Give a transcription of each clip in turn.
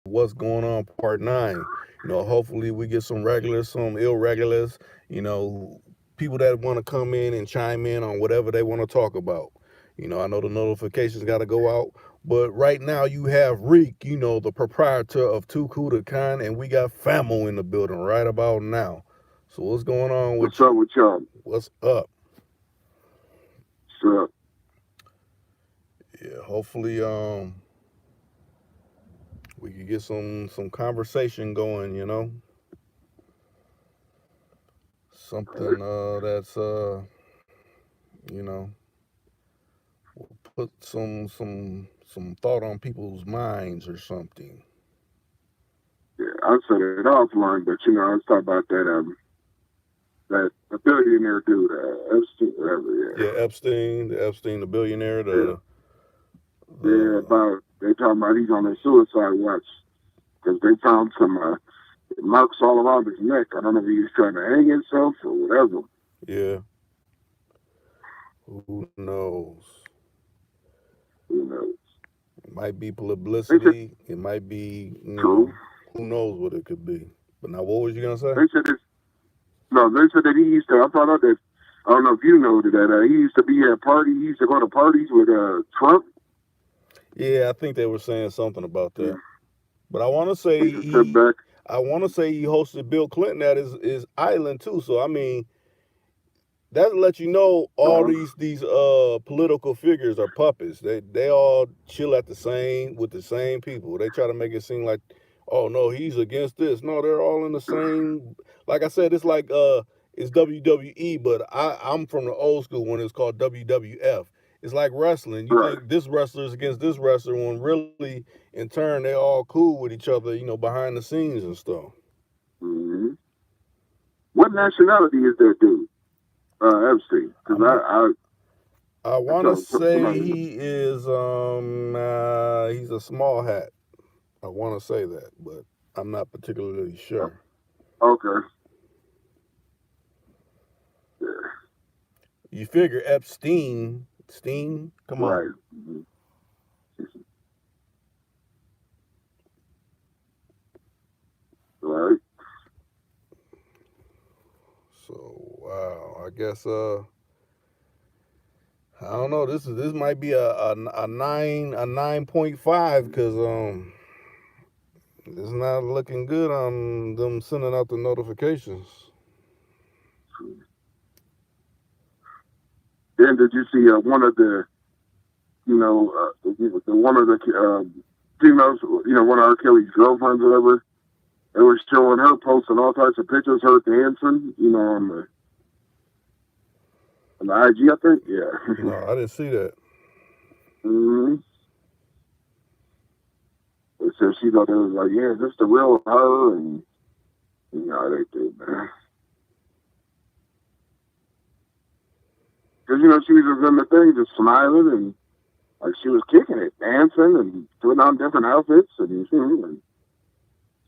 What's Going On Part 9. Hopefully we get some regulars, some irregulars, you know, people that want to come in and chime in on whatever they want to talk about. I know the notifications got to go out, but right now you have Reek, the proprietor of Two Kuda Khan, and we got Famo in the building right about now. So what's going on What's with up you? with y'all? What's up? So, Yeah, hopefully we could get some conversation going, something that's you know will put some thought on people's minds or something. yeah, I'll set it offline, but I was talking about that the billionaire dude, Epstein, whatever. Yeah, the billionaire, Yeah, yeah, yeah. the About they talking about he's on a suicide watch because they found some marks all around his neck. I don't know if he was trying to hang himself or whatever. yeah. Who knows? You know, It might be they said publicity. It might be true. who knows what it could be. But now, what was you gonna say? They said this. No, they said that he used to. I found out that I don't know if you know that he used to be at parties. He used to go to parties with Trump. Yeah, I think they were saying something about Yeah, that. But I want to say used to sit back. he hosted Bill Clinton at his island too. So I mean, that lets you know all Uh, these political figures are puppets. They all chill at the same with the same people. They try to make it seem like, oh no, he's against this. No, they're all in the same. Like I said, it's like it's WWE, but I'm from the old school when it's called WWF. It's like wrestling. You right. think this wrestler is against this wrestler when really in turn they're all cool with each other, behind the scenes and stuff. Hmm. What nationality is that dude? Epstein. Because I'm not I I want to saw say somebody. he's a small hat. I want to say that, but I'm not particularly sure. Okay. Yeah. You figure Steen, come on. Right. Mhm. Right. So wow, I guess I don't know. This might be a 9.5 because it's not looking good on them sending out the notifications. Then did you see one of the the one of the females, one of R. Kelly's girlfriends, or whatever. It was showing her posting all types of pictures, her dancing, on the IG, I think. Yeah. No, I didn't see that. Hmm. It said she thought it was like, yeah, is this the real her? And they do, man. Because she was just in the thing, just smiling and like she was kicking it, dancing and putting on different outfits, and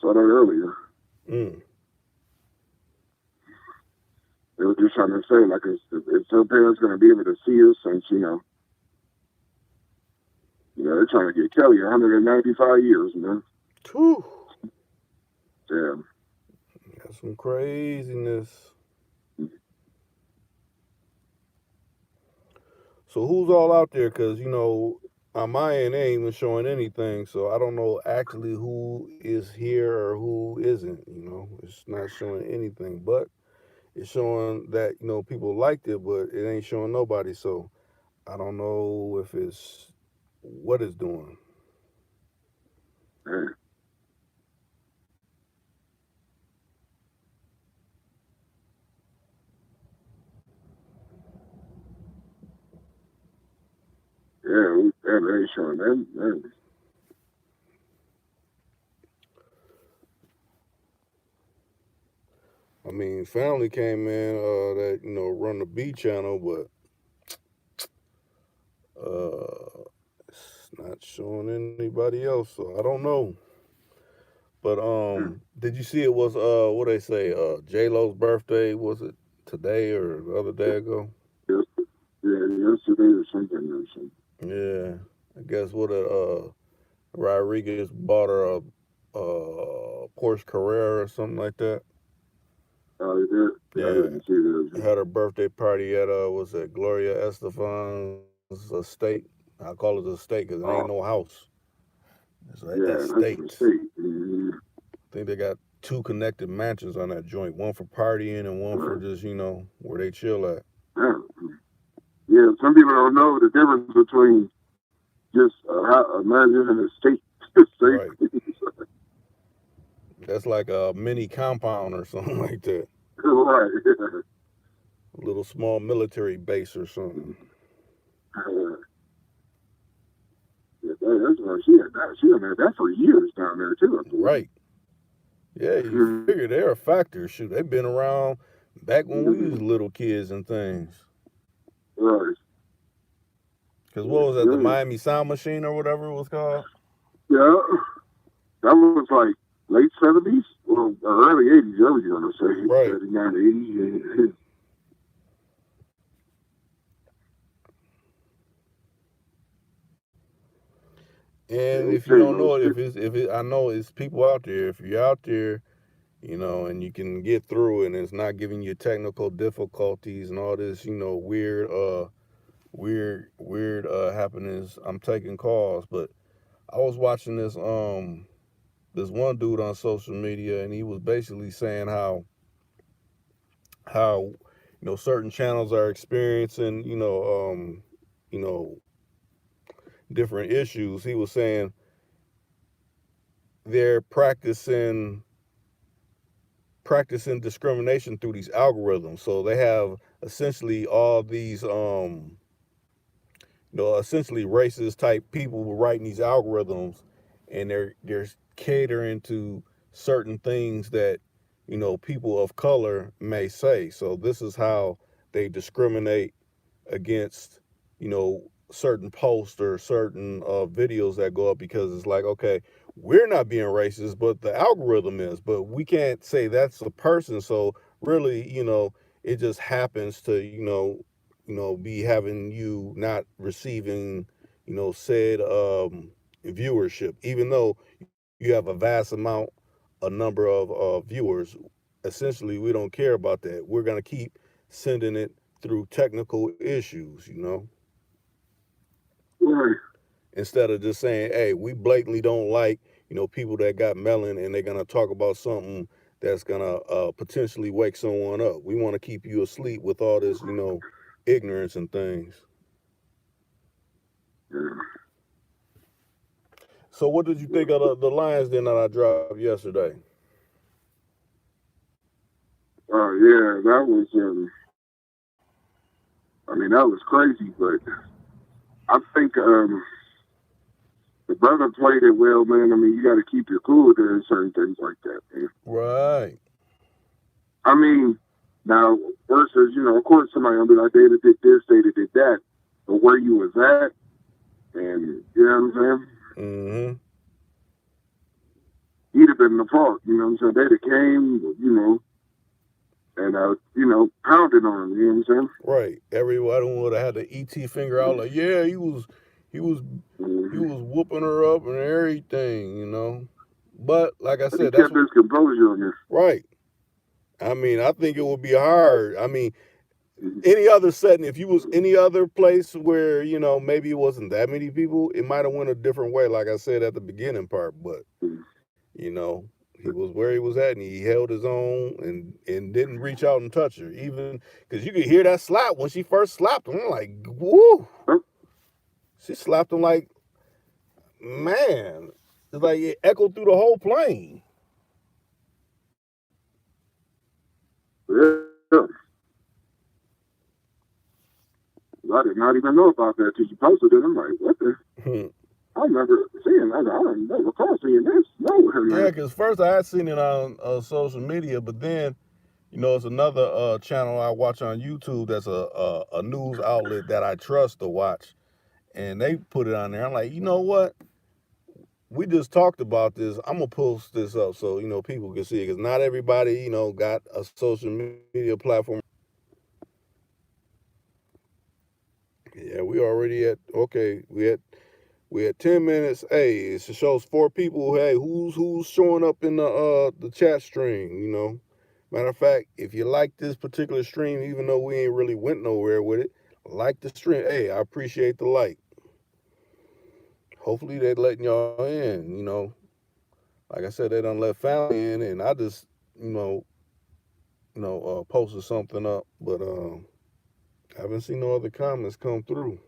saw that earlier. Mm. They were just trying to say like, is her parents going to be able to see her since they're trying to get Kelly 195 years, man. Whew. Damn. That's some craziness. So who's all out there? Because on my end, they ain't even showing anything. So I don't know actually who is here or who isn't. It's not showing anything, but it's showing that people liked it, but it ain't showing nobody. So I don't know if it's what it's doing. Man. Yeah, they ain't showing that. I mean, family came in that run the B channel, but it's not showing anybody else. So I don't know. But did you see it was what they say J Lo's birthday? Was it today or the other day ago? Yes, yeah, yesterday or something or something. Yeah, I guess what Rodriguez bought her Porsche Carrera or something like that. Oh, you did? Yeah, I Yeah, didn't see that. had her birthday party at was it Gloria Estefan's estate? I call it a estate because it ain't no Oh, house. It's an yeah, that's a estate. mistake. Mm-hmm. I think they got two connected mansions on that joint, one for partying and one for Right. just where they chill at. Yeah. Yeah, some people don't know the difference between just a mansion and a state. Right. State. That's like a mini compound or something like that. Right. A little small military base or something. Yeah, that's why she had that. She had that for years down there too. I believe. Right. Yeah, you Mm-hmm. figure they're a factor. Shoot, they've been around back when we was little kids and things. Right. Because what was that, the Yeah. Miami Sound Machine or whatever it was called? Yeah. That was like late 70s or early 80s. I was going to say Right. 79, 80s. And Yeah, if you tell you don't those know it, shit. I know it's people out there. If you're out there, and you can get through it, and it's not giving you technical difficulties and all this, weird happenings. I'm taking calls, but I was watching this one dude on social media, and he was basically saying how certain channels are experiencing you know different issues. He was saying they're practicing discrimination through these algorithms. So they have essentially all these essentially racist type people writing these algorithms, and they're catering to certain things that people of color may say. So this is how they discriminate against certain posts or certain videos that go up, because it's like, okay, we're not being racist but the algorithm is, but we can't say that's a person. So really, it just happens to be having you not receiving said viewership, even though you have a vast amount, a number of viewers. Essentially, we don't care about that. We're going to keep sending it through technical issues. Right. Instead of just saying, hey, we blatantly don't like people that got melon, and they're going to talk about something that's going to potentially wake someone up. We want to keep you asleep with all this ignorance and things. Yeah. So what did you think of the Lions then that I dropped yesterday? Yeah, that was. I mean, that was crazy, but I think the brother played it well, man. I mean, you got to keep your cool during certain things like that, man. Right. I mean, now versus, of course, somebody gonna be like, David did this, David did that, but where you was at, and you know what I'm saying? Mm-hmm. He'd have been in the fault, you know what I'm saying? They'd have came, and pounded on him, you know what I'm saying? Right. Everyone would have had the ET finger out, like, yeah, he was whooping her up and everything. But like I But he said, that's kept his composure on this. right. I mean, I think it would be hard. I mean, any other setting, if you was any other place where maybe it wasn't that many people, it might have went a different way, like I said at the beginning part. But you know he was where he was at, and he held his own, and didn't reach out and touch her, even because you could hear that slap when she first slapped him. I'm like, woo. She slapped him like, man, it's like it echoed through the whole plane. Yeah. I did not even know about that till you posted it. I'm like, what the? I remember seeing that. I don't never recall seeing this. No. Yeah, because first I had seen it on social media, but then, it's another channel I watch on YouTube that's a news outlet that I trust to watch, and they put it on there. I'm like, you know what? We just talked about this. I'm gonna post this up so people can see it, because not everybody got a social media platform. Yeah, we already at okay. We We at 10 minutes. Hey, it shows 4 people. Hey, who's showing up in the chat stream? You know, matter of fact, if you like this particular stream, even though we ain't really went nowhere with it, like the stream. Hey, I appreciate the like. Hopefully they letting y'all in. You know, like I said, they done let family in, and I just posted something up, but I haven't seen no other comments come through.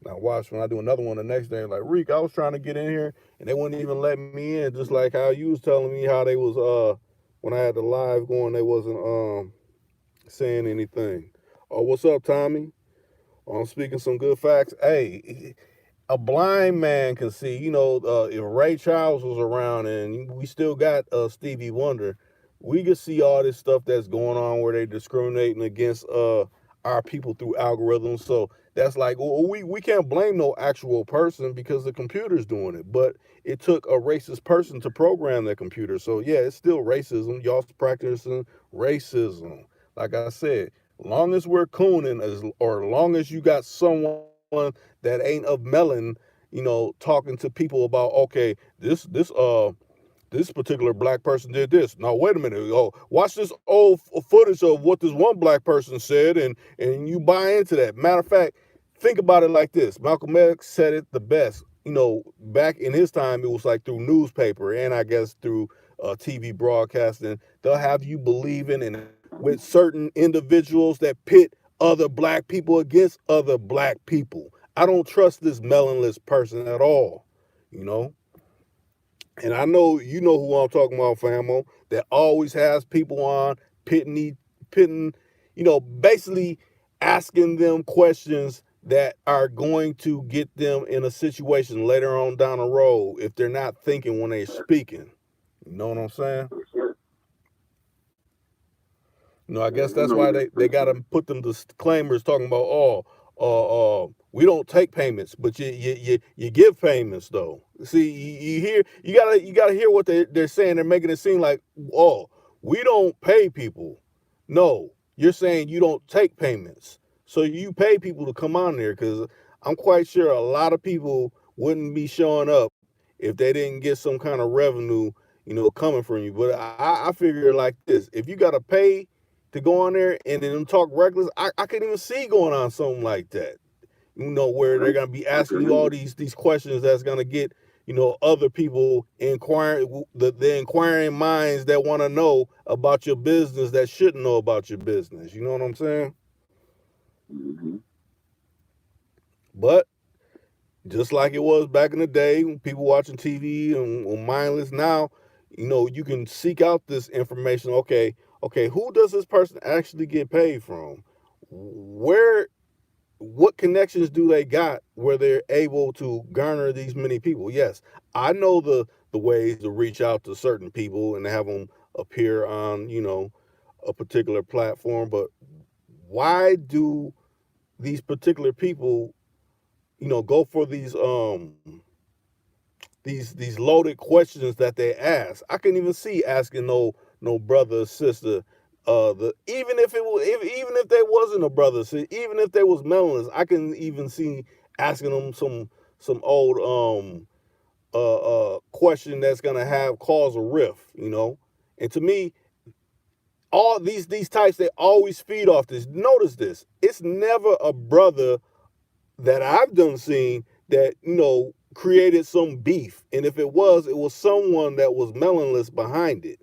Now watch when I do another one the next day. Like Reek, I was trying to get in here and they wouldn't even let me in. Just like how you was telling me how they was when I had the live going, they wasn't saying anything. Oh, what's up, Tommy? I'm speaking some good facts. Hey, a blind man can see. You know, if Ray Charles was around and we still got Stevie Wonder, we could see all this stuff that's going on where they discriminating against our people through algorithms. So that's like, well, we can't blame no actual person because the computer's doing it. But it took a racist person to program that computer. So yeah, it's still racism. Y'all practicing racism. Like I said, long as we're cooning, or long as you got someone that ain't of melon, talking to people about, okay, this particular black person did this. Now wait a minute. Oh, watch this old footage of what this one black person said, and you buy into that. Matter of fact, think about it like this. Malcolm X said it the best. Back in his time, it was like through newspaper and I guess through TV broadcasting. They'll have you believing in with certain individuals that pit other black people against other black people. I don't trust this melonless person at all, you know. And I know you know who I'm talking about, Famo, that always has people on pitting, basically asking them questions that are going to get them in a situation later on down the road if they're not thinking when they're speaking. You know what I'm saying? I guess that's why they got to put them disclaimers talking about, we don't take payments, but you give payments though. See, you gotta hear what they're saying. They're making it seem like, oh, we don't pay people. No, you're saying you don't take payments, so you pay people to come on there, because I'm quite sure a lot of people wouldn't be showing up if they didn't get some kind of revenue, coming from you. But I figure like this: if you gotta pay to go on there and then talk reckless, I couldn't even see going on something like that. Where they're gonna be asking you all these questions that's gonna get, other people inquiring, the inquiring minds that want to know about your business that shouldn't know about your business. You know what I'm saying? Mm-hmm. But just like it was back in the day when people watching TV and mindless, now, you can seek out this information. Okay, who does this person actually get paid from? What connections do they got where they're able to garner these many people? Yes, I know the ways to reach out to certain people and have them appear on, a particular platform, but why do these particular people, go for these loaded questions that they ask? I couldn't even see asking no brother or sister. Even if even if they wasn't a brother, even if they was melons, I can even see asking them some old question that's gonna cause a rift, And to me, all these types, they always feed off this. Notice this: it's never a brother that I've done seen that created some beef, and if it was someone that was melonless behind it,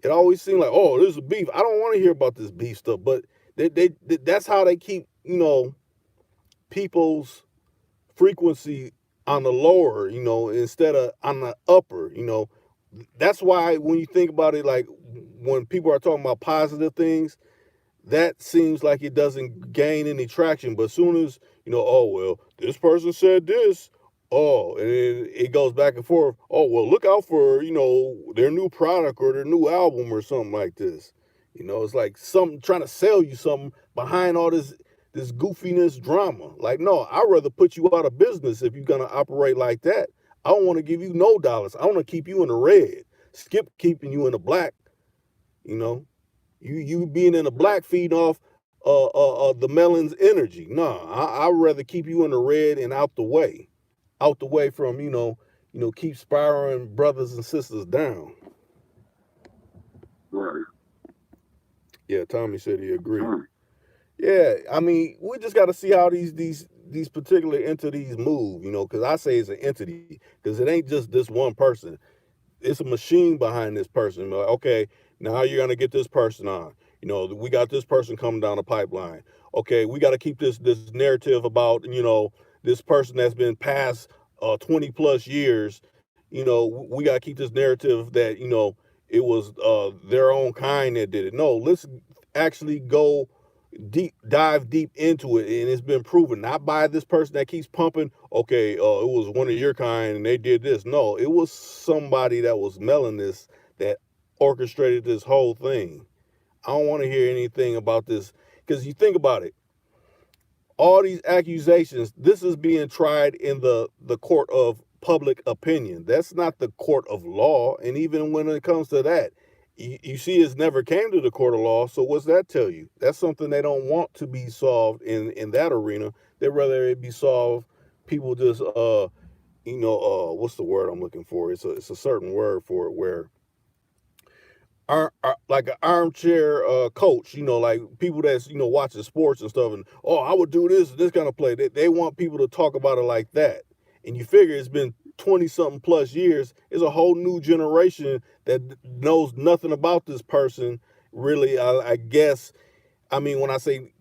It always seemed like, oh, this is beef. I don't want to hear about this beef stuff, but they that's how they keep, people's frequency on the lower, instead of on the upper, That's why when you think about it, like when people are talking about positive things, that seems like it doesn't gain any traction. But as soon as, oh, well, this person said this, oh, and it goes back and forth. Oh, well, look out for, their new product or their new album or something like this. It's like something trying to sell you something behind all this goofiness drama. Like, no, I'd rather put you out of business if you're going to operate like that. I don't want to give you no dollars. I want to keep you in the red. Skip keeping you in the black, You being in the black feeding off the melon's energy. No, I'd rather keep you in the red and out the way from keep spiraling brothers and sisters down. Right. Yeah, Tommy said he agreed. Mm. Yeah, I mean, we just got to see how these particular entities move, because I say it's an entity because it ain't just this one person. It's a machine behind this person. Like, okay, now you're gonna get this person on. We got this person coming down the pipeline. Okay, we got to keep this narrative about this person that's been past 20 plus years. We got to keep this narrative that it was their own kind that did it. No, let's actually go dive deep into it, and it's been proven not by this person that keeps pumping, okay, it was one of your kind and they did this. No, it was somebody that was melanin that orchestrated this whole thing. I don't want to hear anything about this, because you think about it, all these accusations, this is being tried in the court of public opinion. That's not the court of law. And even when it comes to that, you see it's never came to the court of law. So what's that tell you? That's something they don't want to be solved in that arena. They'd rather it be solved, people just what's the word I'm looking for? It's a certain word for it, where like an armchair coach, like people that's watching sports and stuff, and I would do this kind of play. They want people to talk about it like that, and you figure it's been 20 something plus years. It's a whole new generation that knows nothing about this person. Really, I guess. I mean, when I say,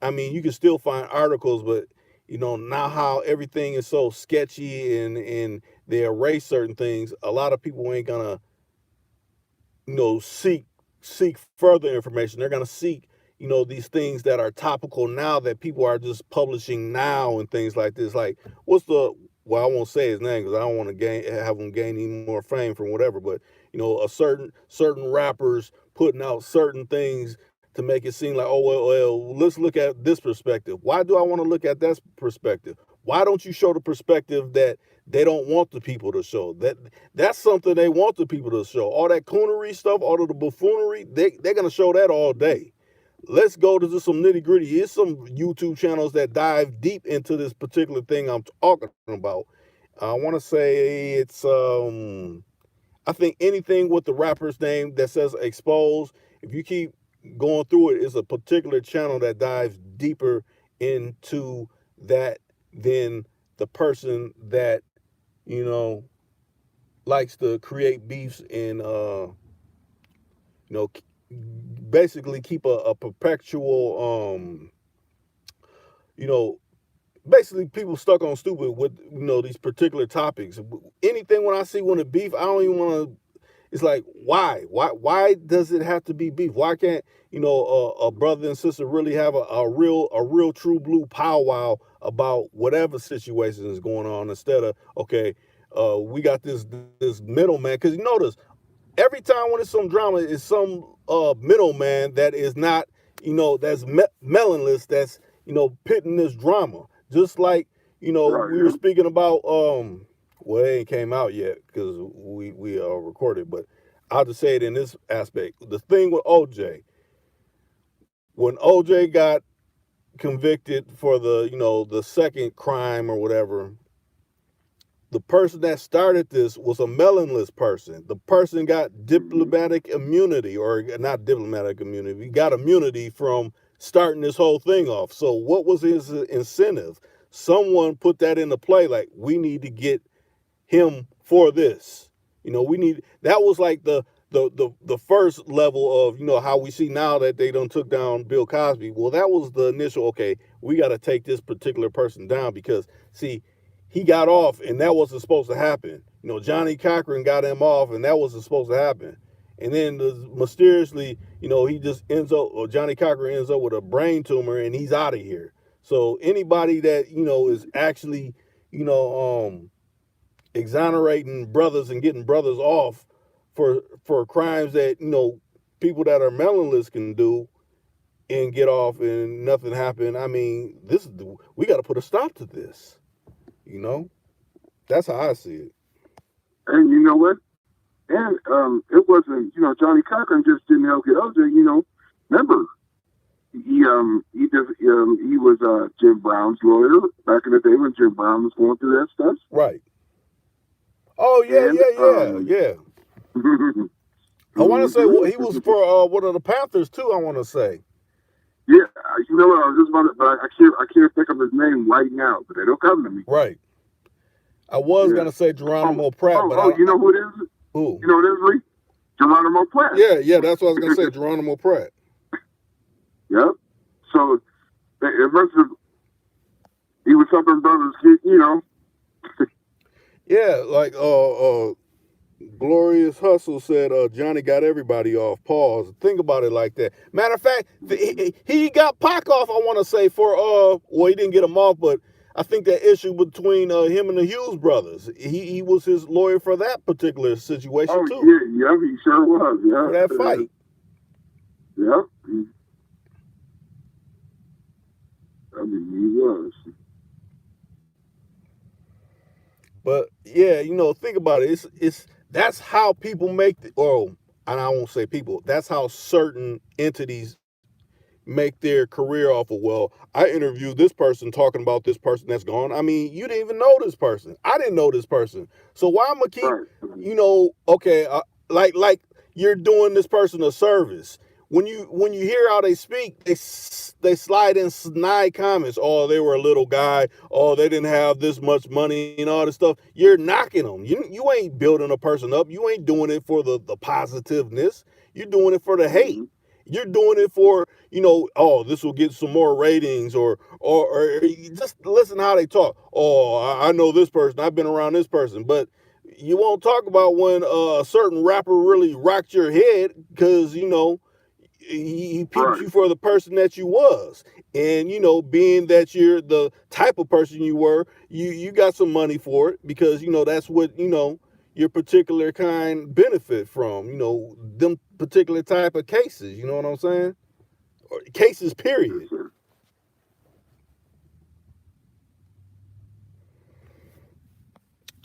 you can still find articles, but now how everything is so sketchy and they erase certain things. A lot of people ain't gonna seek further information. They're going to seek these things that are topical now, that people are just publishing now, and things like this. Like, I won't say his name because I don't want to have him gain any more fame from whatever, but a certain rappers putting out certain things to make it seem like, well, let's look at this perspective. Why do I want to look at that perspective? Why don't you show the perspective that they don't want the people to show? That's something they want the people to show. All that coonery stuff, all of the buffoonery, they're going to show that all day. Let's go to some nitty gritty. Here's some YouTube channels that dive deep into this particular thing I'm talking about. I want to say it's, I think anything with the rapper's name that says Expose, if you keep going through it, it's a particular channel that dives deeper into that than the person that likes to create beefs and basically keep a perpetual basically people stuck on stupid with these particular topics. Anything when I see one of beef, I don't even want to. It's like, why does it have to be beef? Why can't a brother and sister really have a real true blue powwow about whatever situation is going on, instead of, okay, we got this middleman? Because you notice every time when it's some drama, it's some middleman that is not that's melonless, that's pitting this drama. Just like Right. we were speaking about well, it ain't came out yet because we recorded, but I'll just say it in this aspect. The thing with OJ, when OJ got convicted for the second crime or whatever, the person that started this was a melonless person. The person got diplomatic immunity, or not diplomatic immunity. He got immunity from starting this whole thing off. So what was his incentive? Someone put that into play, like, we need to get him for this. We need, that was like the first level of how we see now that they done took down Bill Cosby. Well, that was the initial, okay, we got to take this particular person down, because see, he got off and that wasn't supposed to happen. Johnny Cochran got him off and that wasn't supposed to happen. And then mysteriously, he just ends up, or Johnny Cochran ends up with a brain tumor and he's out of here. So anybody that, is actually, exonerating brothers and getting brothers off for crimes that, people that are melonless can do and get off and nothing happened. I mean, we got to put a stop to this. That's how I see it. And you know what? And it wasn't, Johnny Cochran just didn't help get OJ. Remember, he was Jim Brown's lawyer back in the day when Jim Brown was going through that stuff. Right. Oh yeah, And yeah. I want to say he was for one of the Panthers too. I want to say. Yeah, you know what? I was just about to, but I can't think of his name right now. But it'll come to me. Right. I was gonna say Geronimo Pratt, but you know who it is? Who? You know what it is, Lee? Geronimo Pratt. Yeah, that's what I was gonna say. Geronimo Pratt. Yep. So it must have. He was something brothers, you know. Yeah, like Glorious Hustle said, Johnny got everybody off. Pause. Think about it like that. Matter of fact, he got Pac off, I want to say, for, well, he didn't get him off, but I think that issue between him and the Hughes brothers, he was his lawyer for that particular situation, too. Yeah, he sure was. Yeah. For that fight. Yeah. I mean, he was. But, yeah, you know, think about it. That's how people make, and I won't say people, that's how certain entities make their career off of, well, I interviewed this person talking about this person that's gone. I mean, you didn't even know this person. I didn't know this person. So why I'm going to keep, you know, okay, like you're doing this person a service. When you hear how they speak, they slide in snide comments. Oh, they were a little guy. Oh, they didn't have this much money and all this stuff. You're knocking them. You ain't building a person up. You ain't doing it for the positiveness. You're doing it for the hate. You're doing it for, you know, oh, this will get some more ratings, or just listen how they talk. Oh, I know this person. I've been around this person. But you won't talk about when a certain rapper really rocked your head because, you know, he peeped you for the person that you was. And, you know, being that you're the type of person you were, you got some money for it because, you know, that's what, you know, your particular kind benefit from, you know, them particular type of cases. You know what I'm saying? Or cases, period.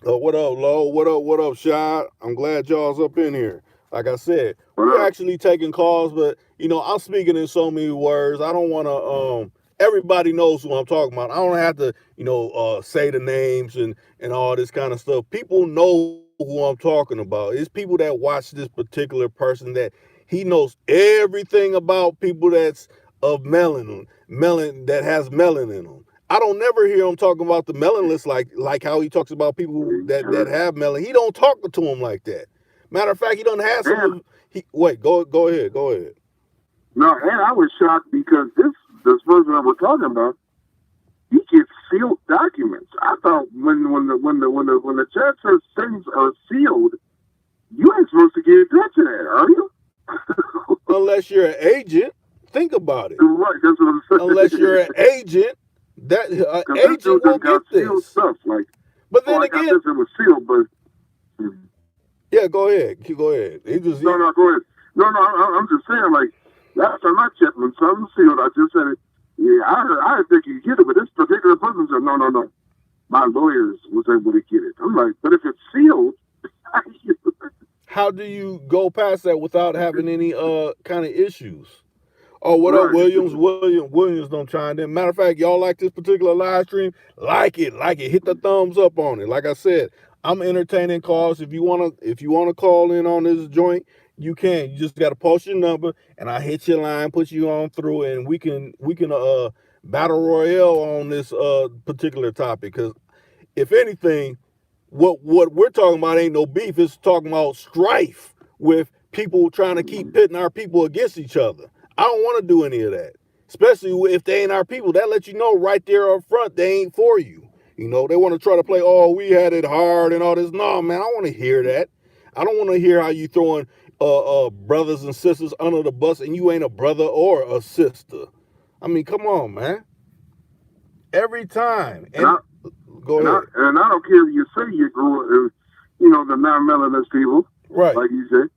What up, Lo? What up, Shad? I'm glad y'all's up in here. Like I said, we're actually taking calls, but, you know, I'm speaking in so many words. I don't want to, everybody knows who I'm talking about. I don't have to, you know, say the names and all this kind of stuff. People know who I'm talking about. It's people that watch this particular person that he knows everything about people that's of melanin, that has melanin in them. I don't never hear him talking about the melanless like how he talks about people that have melanin. He don't talk to him like that. Matter of fact, he don't have some. Wait, go ahead. No, and I was shocked because this person that we're talking about, he gets sealed documents. I thought when the judge says things are sealed, you ain't supposed to get that to that, are you? Unless you're an agent. Think about it. Right, that's what I'm saying. Unless you're an agent, that agent will get this stuff. Like, but then again, it was sealed, but. Yeah, go ahead. Go ahead. No, go ahead. No, I'm just saying, like, last time I checked, when something sealed, I just said it. Yeah, I didn't think you could get it, but this particular person said, no. My lawyers was able to get it. I'm like, but if it's sealed, how do you go past that without having any kind of issues? Oh, what up, Williams? Williams don't chime in. Matter of fact, y'all like this particular live stream? Like it. Hit the thumbs up on it. Like I said, I'm entertaining calls. If you wanna call in on this joint, you can. You just gotta post your number, and I hit your line, put you on through, and we can battle royale on this particular topic. Because if anything, what we're talking about ain't no beef. It's talking about strife with people trying to keep pitting our people against each other. I don't want to do any of that, especially if they ain't our people. That lets you know right there up front they ain't for you. You know, they want to try to play, oh, we had it hard and all this. No, man, I don't want to hear that. I don't want to hear how you throwing brothers and sisters under the bus and you ain't a brother or a sister. I mean, come on, man. Every time. Go ahead. And I don't care if you say you grew up, you know, the non-melanist people. Right. Like you said.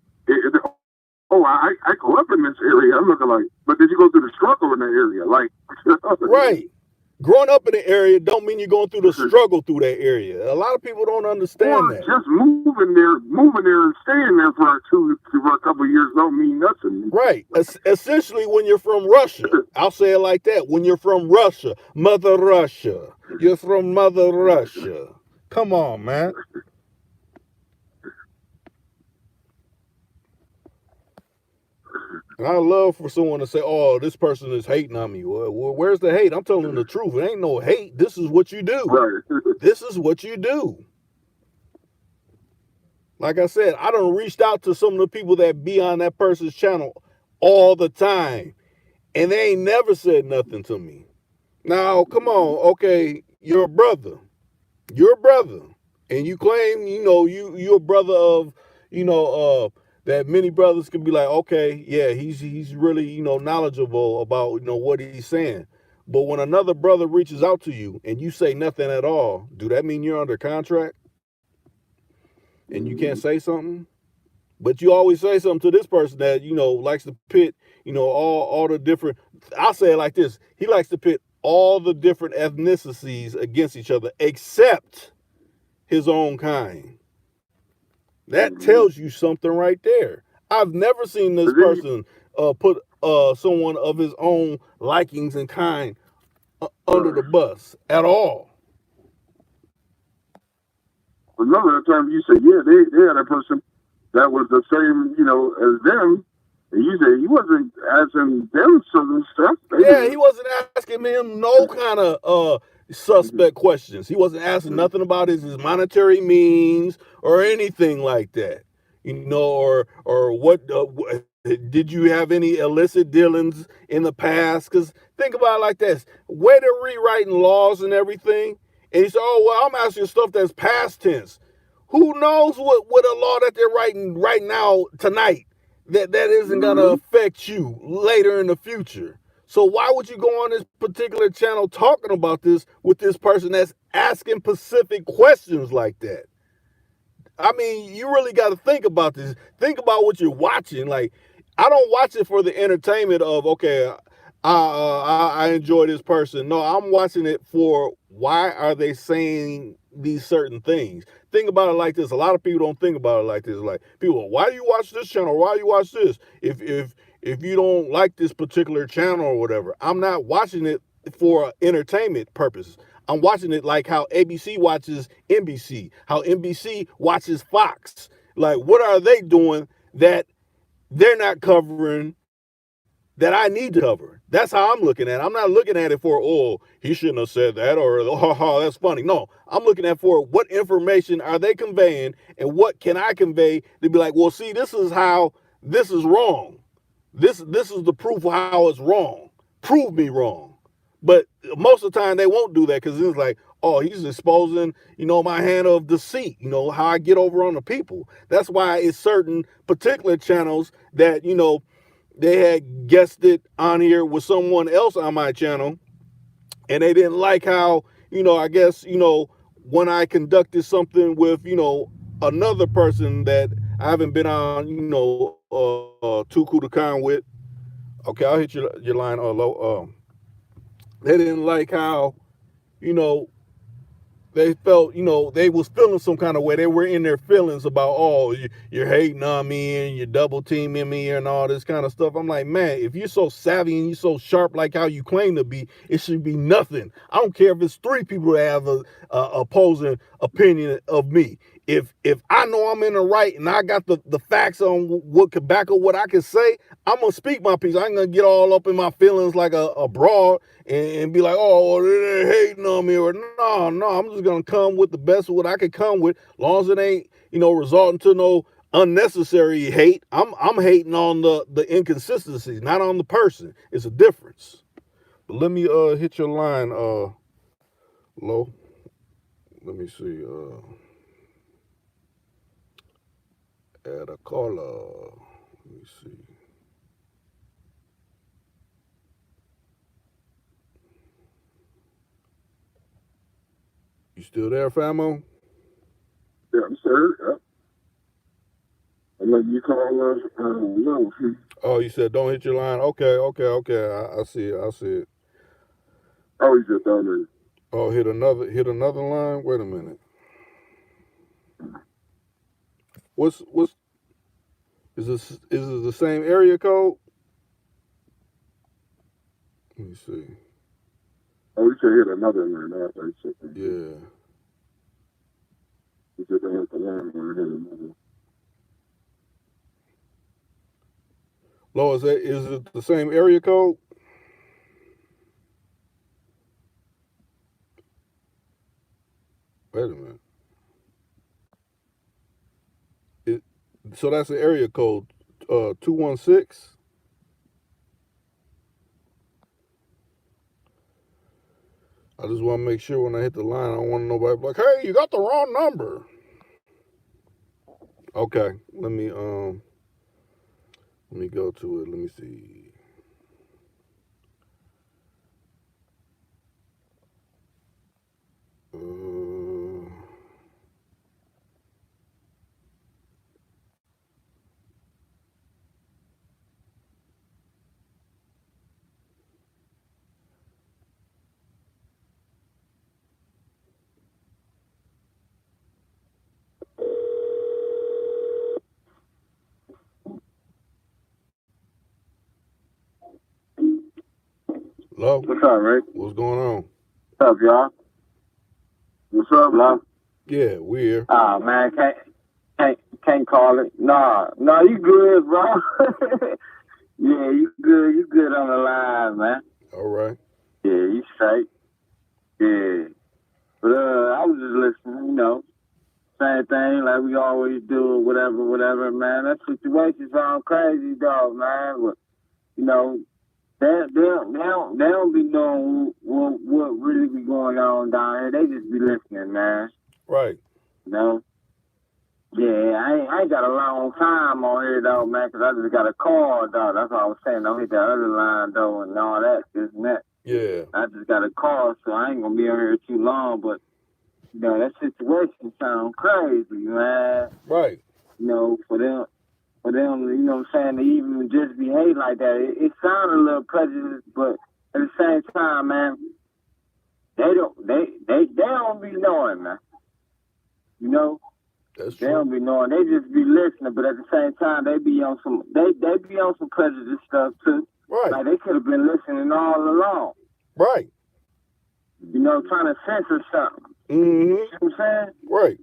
I grew up in this area. I'm looking like, but did you go through the struggle in that area? Like, right. Growing up in the area don't mean you're going through the struggle through that area. A lot of people don't understand Or that. just moving there and staying there for a couple of years don't mean nothing. Right. Essentially, when you're from Russia, I'll say it like that. When you're from Russia, Mother Russia, you're from Mother Russia. Come on, man. And I love for someone to say, "Oh, this person is hating on me." Well, where's the hate? I'm telling them the truth. It ain't no hate. This is what you do. Right. This is what you do. Like I said, I done reached out to some of the people that be on that person's channel all the time, and they ain't never said nothing to me. Now, come on, okay, you're a brother. You're a brother. And you claim, you're a brother of, that many brothers can be like, okay, yeah, he's really, knowledgeable about, what he's saying. But when another brother reaches out to you and you say nothing at all, do that mean you're under contract? And you can't say something? But you always say something to this person that, likes to pit, all the different, I'll say it like this. He likes to pit all the different ethnicities against each other, except his own kind. That tells you something right there. I've never seen this person put someone of his own likings and kind under the bus at all. Another time you say, yeah, they had a person that was the same, as them. And you say he wasn't asking them certain stuff. Yeah, he wasn't asking him no kind of suspect questions. He wasn't asking nothing about his monetary means or anything like that. Or what did you have any illicit dealings in the past? Because think about it like this: where they're rewriting laws and everything, and he said, "Oh well, I'm asking stuff that's past tense." Who knows what a law that they're writing right now tonight that isn't gonna affect you later in the future? So why would you go on this particular channel talking about this with this person that's asking specific questions like that? I mean, you really got to think about this. Think about what you're watching. Like, I don't watch it for the entertainment of, okay, I enjoy this person. No, I'm watching it for why are they saying these certain things. Think about it like this. A lot of people don't think about it like this. Like, people, why do you watch this channel? Why do you watch this? If you don't like this particular channel or whatever, I'm not watching it for entertainment purposes. I'm watching it like how ABC watches NBC, how NBC watches Fox. Like, what are they doing that they're not covering that I need to cover? That's how I'm looking at it. I'm not looking at it for, oh, he shouldn't have said that, or, oh, that's funny. No, I'm looking at for what information are they conveying and what can I convey to be like, well, see, this is how this is wrong. This is the proof of how it's wrong. Prove me wrong. But most of the time they won't do that because it's like, oh, he's exposing, my hand of deceit, how I get over on the people. That's why it's certain particular channels that, they had guested on here with someone else on my channel and they didn't like how, I guess, when I conducted something with, another person that I haven't been on, Too Cool to Con with. Okay, I'll hit your line low. They didn't like how, they felt, they was feeling some kind of way. They were in their feelings about, oh, you're hating on me and you're double teaming me and all this kind of stuff. I'm like, man, if you're so savvy and you're so sharp like how you claim to be, it should be nothing. I don't care if it's 3 people that have a opposing opinion of me. If I know I'm in the right and I got the facts on what could back up what I can say, I'm gonna speak my piece. I ain't gonna get all up in my feelings like a broad and be like, oh, they're hating on me, or no, I'm just gonna come with the best of what I can come with, as long as it ain't, resulting to no unnecessary hate. I'm hating on the inconsistencies, not on the person. It's a difference. But let me hit your line, low. Let me see. Add a caller. Let me see. You still there, Famo? Yeah, I'm sorry. Yeah. I'm letting you call Oh, you said don't hit your line. Okay. I see it. Oh, he's just on there. Oh, hit another line. Wait a minute. What's is this the same area code? Let me see. Oh, he should hit another one now. Yeah. He just hit the line or hit another. Lois, is it the same area code? Wait a minute. So that's the area code 216. I just want to make sure when I hit the line, I don't want nobody like, hey, you got the wrong number. Okay, let me go to it. Let me see. Hello? What's up, Rick? What's going on? What's up, y'all? What's up, love? Yeah, we here. Ah, man, can't call it. Nah, you good, bro. Yeah, you good on the line, man. All right. Yeah, you straight. Yeah. But I was just listening, same thing like we always do, whatever, man. That situation sound crazy, dog, man. But they don't be knowing what really be going on down here. They just be listening, man. Right. Yeah, I ain't got a long time on here, though, man, because I just got a call, dog. That's what I was saying. Don't hit that other line, though, and all that, this and that. Yeah. I just got a call, so I ain't going to be on here too long, but, that situation sounds crazy, man. Right. For them, to even just behave like that, it sounded a little prejudiced, but at the same time, man, they don't be knowing, man. That's They true. don't be knowing. They just be listening, but at the same time, they be on some prejudice stuff too. Right. Like they could have been listening all along. Right. Trying to censor something. Mm-hmm. You know what I'm saying? Right.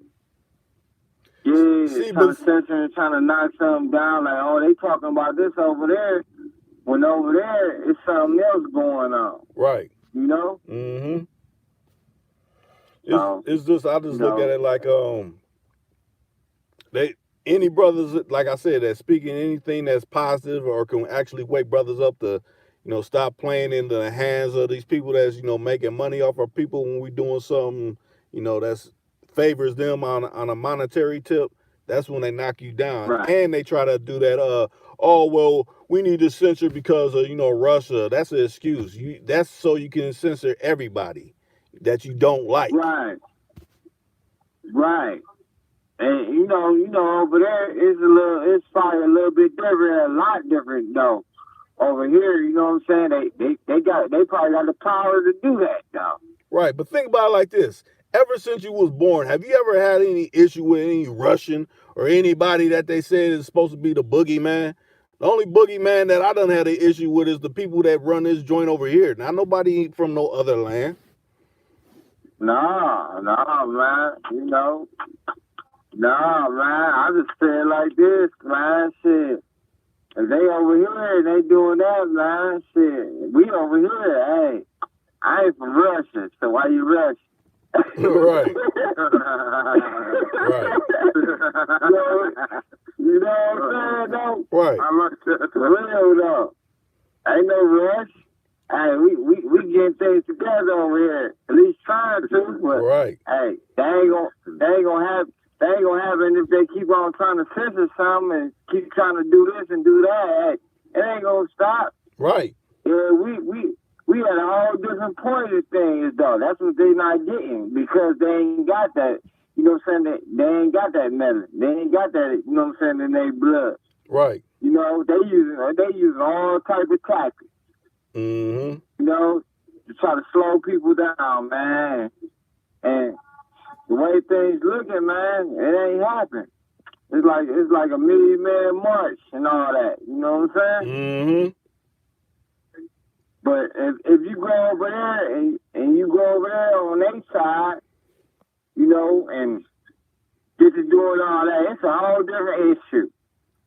Yeah, trying to censor and trying to knock something down. Like, oh, they talking about this over there, when over there it's something else going on. Right. Mm-hmm. It's just I just look at it like any brothers, like I said, that speaking anything that's positive or can actually wake brothers up to, stop playing into the hands of these people that's, making money off of people when we doing something, that's favors them on a monetary tip. That's when they knock you down. Right. And they try to do that, oh, well, we need to censor because of, Russia. That's an excuse. That's so you can censor everybody that you don't like. Right. And over there it's probably a little bit different, a lot different though. Over here, you know what I'm saying? They probably got the power to do that though. Right, but think about it like this. Ever since you was born, have you ever had any issue with any Russian or anybody that they said is supposed to be the boogeyman? The only boogeyman that I done had an issue with is the people that run this joint over here. Not nobody from no other land. No, man. Nah, man, I just say it like this, man, shit. If they over here and they doing that, man, shit. We over here, hey, I ain't from Russia, so why you rushing? Right. Right. You know what I'm saying, though? Right. I like that. For real, though. Ain't no rush. Hey, we getting things together over here. At least trying to, but right. Hey, they ain't gonna have it if they keep on trying to censor something and keep trying to do this and do that. Hey, it ain't gonna stop. Right. Yeah, we had a whole different point of things though. That's what they not getting because they ain't got that. You know what I'm saying? They ain't got that medicine. They ain't got that. You know what I'm saying? In their blood. Right. They using all type of tactics. Mm-hmm. to try to slow people down, man. And the way things looking, man, it ain't happening. It's like a million-man march and all that. You know what I'm saying? Mm-hmm. But if you go over there and you go over there on their side, you know, and get to doing all that, it's a whole different issue.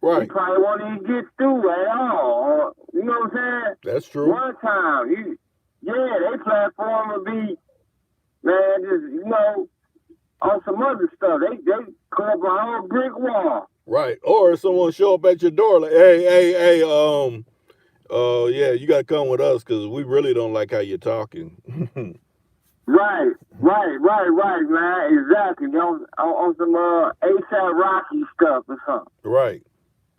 Right. You probably won't even get through at all. Or, you know what I'm saying? That's true. One time, their platform would be, man, just, you know, on some other stuff. They put up a whole brick wall. Right. Or someone show up at your door like, hey, yeah, you got to come with us because we really don't like how you're talking. Right, man. Exactly. On some ASAP Rocky stuff or something. Right.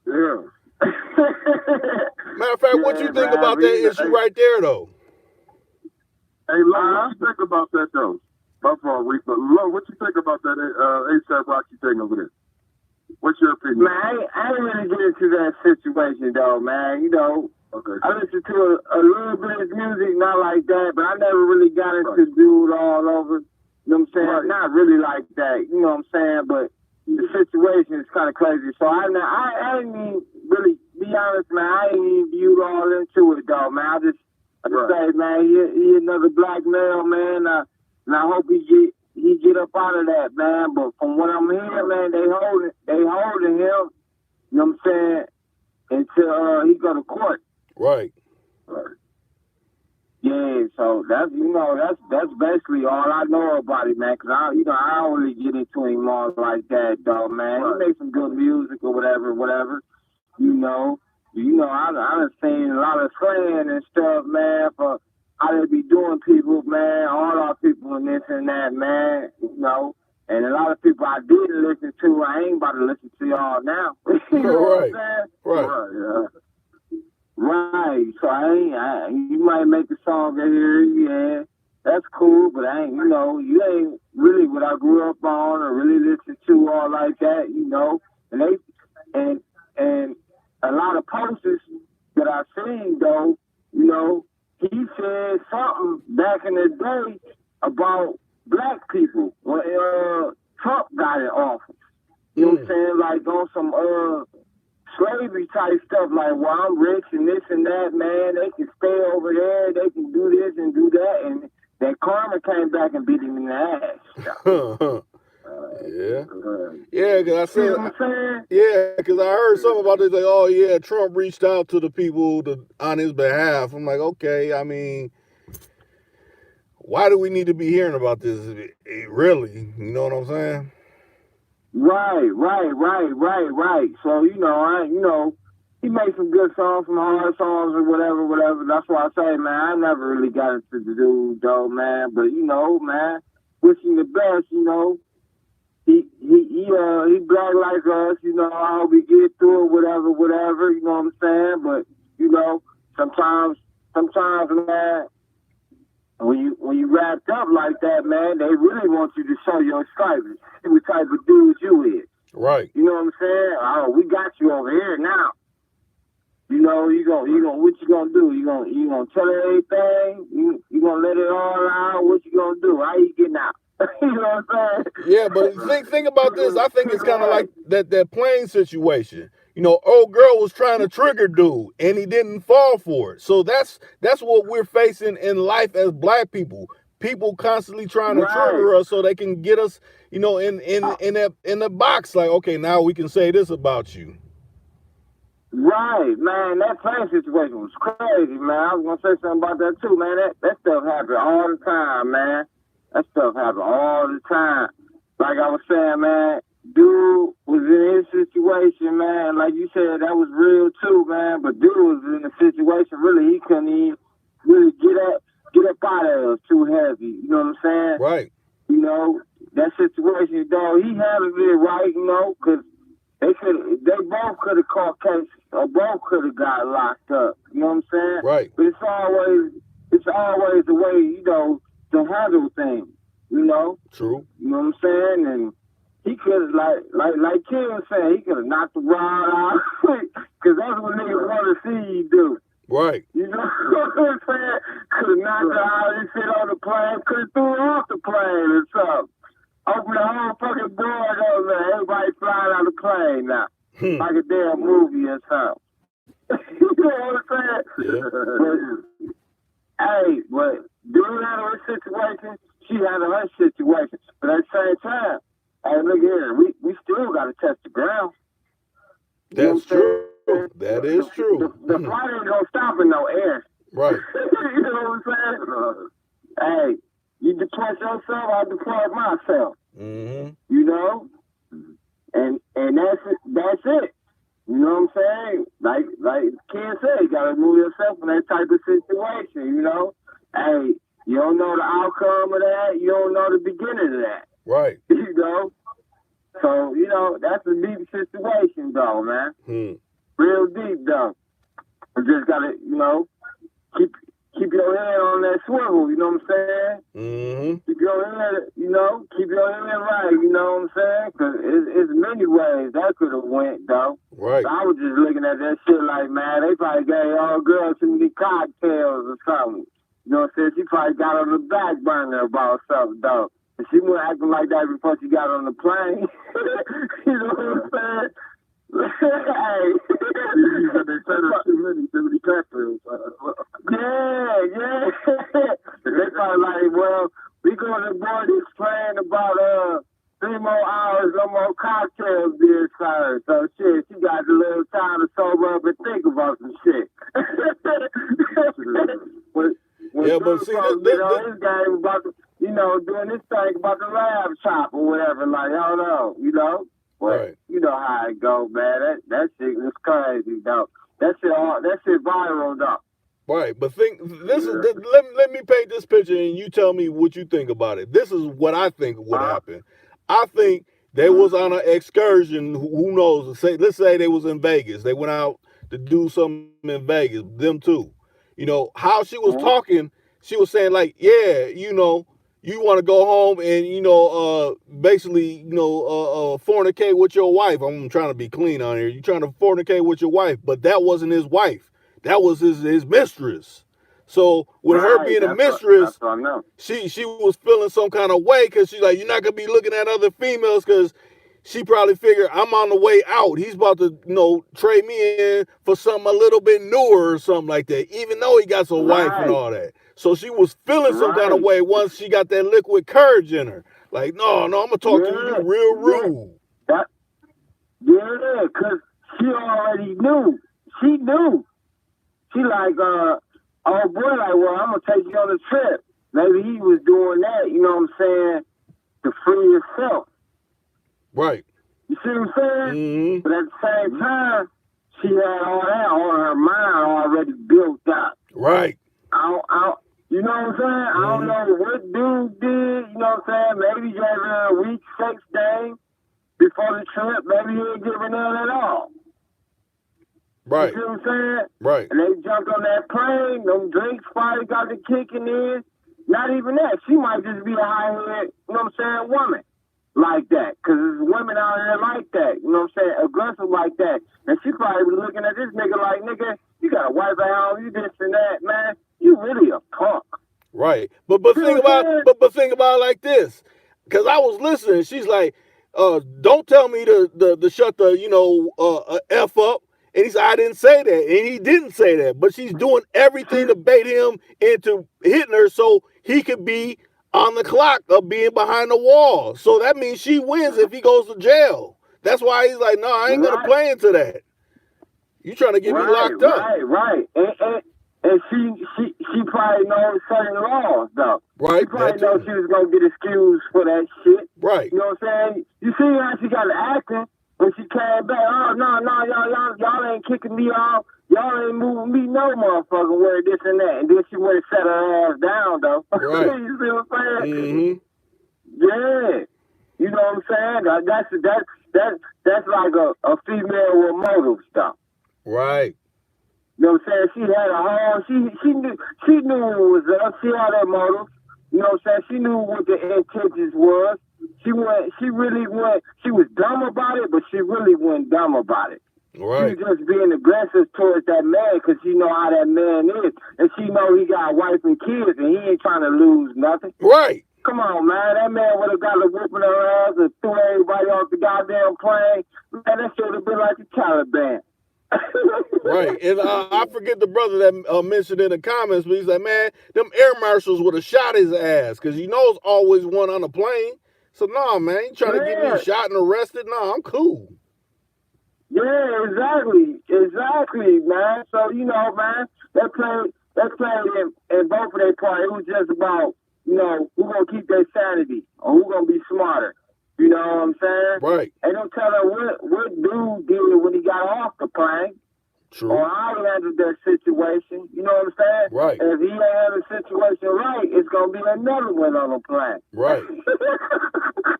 Yeah. Matter of fact, what you think about that issue right there, though? Hey, Lo, what you think about that, though? My fault, Reef, but Lo, what you think about that ASAP Rocky thing over there? What's your opinion? Man, I didn't really get into that situation, though, man. You know, okay. I listened to a little bit of music, not like that, but I never really got into dude all over. You know what I'm saying? Right. Not really like that. You know what I'm saying? But the situation is kind of crazy. So I didn't even really, be honest, man, I ain't even viewed all into it, though, man. I just say, man, he another black male, man. And I hope he get up out of that, man. But from what I'm hearing, man, they holding him, you know what I'm saying, until he go to court. Right. Yeah, so that's basically all I know about it, man. Cause I don't really get into him all like that, though, man. He makes some good music or whatever. You know, I done seen a lot of slang and stuff, man, for how they be doing people, man, all our people and this and that, man, you know. And a lot of people I did listen to, I ain't about to listen to y'all now. You know what I'm saying? Right. Yeah. Right. So you might make a song in here, yeah, that's cool, but you ain't really what I grew up on or really listened to all like that, you know. And a lot of posters that I seen, though, you know, he said something back in the day about black people when Trump got in office. You know what I'm saying? Like on some slavery type stuff, like, well, I'm rich and this and that, man. They can stay over there, they can do this and do that, and that karma came back and beat him in the ass. Yeah, because I said, you know what I'm saying? Yeah, because I heard something about this, like, oh, yeah, Trump reached out to the people on his behalf. I'm like, okay, I mean, why do we need to be hearing about this? Really, you know what I'm saying? Right. So, he made some good songs, some hard songs or whatever. That's why I say, man, I never really got into the dude, though, man. But, man, wish him the best, He black like us, I hope we get through it, whatever, you know what I'm saying? But, sometimes, man, when you wrapped up like that, man, they really want you to show your stripes. See what type of dude you is. Right. You know what I'm saying? Oh, we got you over here now. What you gonna do? You gonna tell her everything? You gonna let it all out? What you gonna do? How you getting out? You know what I'm saying? Yeah, but think about this. I think it's kind of like that plane situation. Old girl was trying to trigger dude, and he didn't fall for it. So that's what we're facing in life as black people. People constantly trying to trigger us so they can get us, in the box. Like, okay, now we can say this about you. Right, man. That plane situation was crazy, man. I was gonna say something about that too, man. That stuff happens all the time, man. That stuff happens all the time. Like I was saying, man, dude was in his situation, man. Like you said, that was real too, man. But dude was in a situation really he couldn't even really get up out of it. It was too heavy. You know what I'm saying? Right. That situation, though, he handled it right, because they both could have caught cases or both could have got locked up. You know what I'm saying? Right. But it's always the way, to handle things, True. You know what I'm saying? And he could have, like Kim was saying, he could have knocked the rod out, because that's what niggas want to see you do. Right. You know what I'm saying? Could have knocked her out and sit on the plane. Could have threw her off the plane or something. Open the whole fucking board over there. Everybody flying out the plane now. Like a damn movie or something. You know what I'm saying? Yeah. But during her situation, she handled her situation. But at the same time, hey, look here, we still got to touch the ground. That's true. That is true. The flight ain't gonna stop in no air. Right. You know what I'm saying? Hey, you deploy yourself, I deploy myself. Mm-hmm. You know, and that's it. You know what I'm saying? Like Ken said, you gotta remove yourself from that type of situation. You know, hey, you don't know the outcome of that. You don't know the beginning of that. Right. You know. So, you know, that's a deep situation, though, man. Real deep, though. You just gotta, you know, keep your head on that swivel, you know what I'm saying? Mm-hmm. Keep your head, you know, keep your head right, you know what I'm saying? Because it's many ways that could have went, though. Right. So I was just looking at that shit like, man, they probably gave all girls too many cocktails or something. You know what I'm saying? She probably got on the back burner about something, though. And she wasn't acting like that before she got on the plane. You know what I'm saying? Hey. They said too many cocktails. Yeah. They probably like, well, we going to board this plane about 3 more hours, no more cocktails being served. So shit, she got a little time to sober up and think about some shit. But see, this guy was about to, you know, doing this thing about the lab shop or whatever. Like, I don't know, you know. But right. You know how it go, man. That shit was crazy, though. That shit viral, though. Right, but let me paint this picture and you tell me what you think about it. This is what I think would happen. I think they was on an excursion. Who knows? Let's say they was in Vegas. They went out to do something in Vegas. Them two. You know how she was talking. She was saying like, yeah, you know, you want to go home and you know, basically, you know, fornicate with your wife. I'm trying to be clean on here. You trying to fornicate with your wife, but that wasn't his wife. That was his mistress. So with her being a mistress, she was feeling some kind of way because she's like, you're not gonna be looking at other females because she probably figured I'm on the way out. He's about to, you know, trade me in for something a little bit newer or something like that, even though he got some wife and all that. So she was feeling some kind of way once she got that liquid courage in her. Like, no, I'm gonna talk to you real rude. Because she already knew. She knew. She like, oh boy, like, well, I'm gonna take you on a trip. Maybe he was doing that, you know what I'm saying, to free himself. Right. You see what I'm saying? Mm-hmm. But at the same time, she had all that on her mind already built up. Right. You know what I'm saying? I don't know what dude did, you know what I'm saying? Maybe he gave her a week, 6 days before the trip. Maybe he didn't give her none at all. Right. You see what I'm saying? Right. And they jumped on that plane, them drinks finally got to kicking in. Not even that. She might just be a high-head, you know what I'm saying, woman like that. Because there's women out here like that, you know what I'm saying, aggressive like that. And she probably was looking at this nigga like, nigga, you got a wife at home, you this and that, man. You really a punk. Right. But think about it like this. Because I was listening. She's like, don't tell me to shut the, you know, F up. And he said, I didn't say that. And he didn't say that. But she's doing everything to bait him into hitting her so he could be on the clock of being behind the wall. So that means she wins if he goes to jail. That's why he's like, no, I ain't going to play into that. You trying to get me locked up. Right. And she probably knows certain laws, though. Right. She probably knows she was going to get excused for that shit. Right. You know what I'm saying? You see how she got acting when she came back. Oh, no, y'all ain't kicking me off. Y'all ain't moving me no motherfucking word, this and that. And then she went and set her ass down, though. Right. You see what I'm saying? Mm-hmm. Yeah. You know what I'm saying? That's like a female with motives, though. Right. You know what I'm saying? She had a whole, she knew what was up. She had her motives. You know what I'm saying? She knew what the intentions was. She was dumb about it, but she really wasn't dumb about it. Right. She was just being aggressive towards that man because she know how that man is. And she know he got a wife and kids and he ain't trying to lose nothing. Right. Come on, man. That man would have got a whooping her ass and threw everybody off the goddamn plane. Man, that should have been like the Taliban. Right. And I forget the brother that mentioned in the comments, but he's like, man, them air marshals would have shot his ass because you know it's always one on the plane. So, nah, man, you trying to get me shot and arrested? Nah, I'm cool. Yeah, exactly, man. So, you know, man, they played in both of their parts. It was just about, you know, who gonna keep their sanity or who gonna be smarter. You know what I'm saying? Right. They don't tell her what dude did when he got off the plane. True. Or how he handled that situation. You know what I'm saying? Right. And if he ain't handled the situation right, it's gonna be another one on the plane. Right.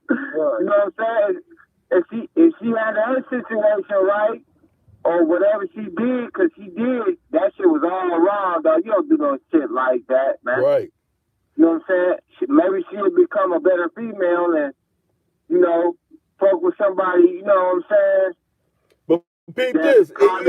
You know what I'm saying? If she had her situation right, or whatever she did, because she did, that shit was all wrong, though. You don't do no shit like that, man. Right. You know what I'm saying? Maybe she'll become a better female and, you know, fuck with somebody, you know what I'm saying? But peep this, and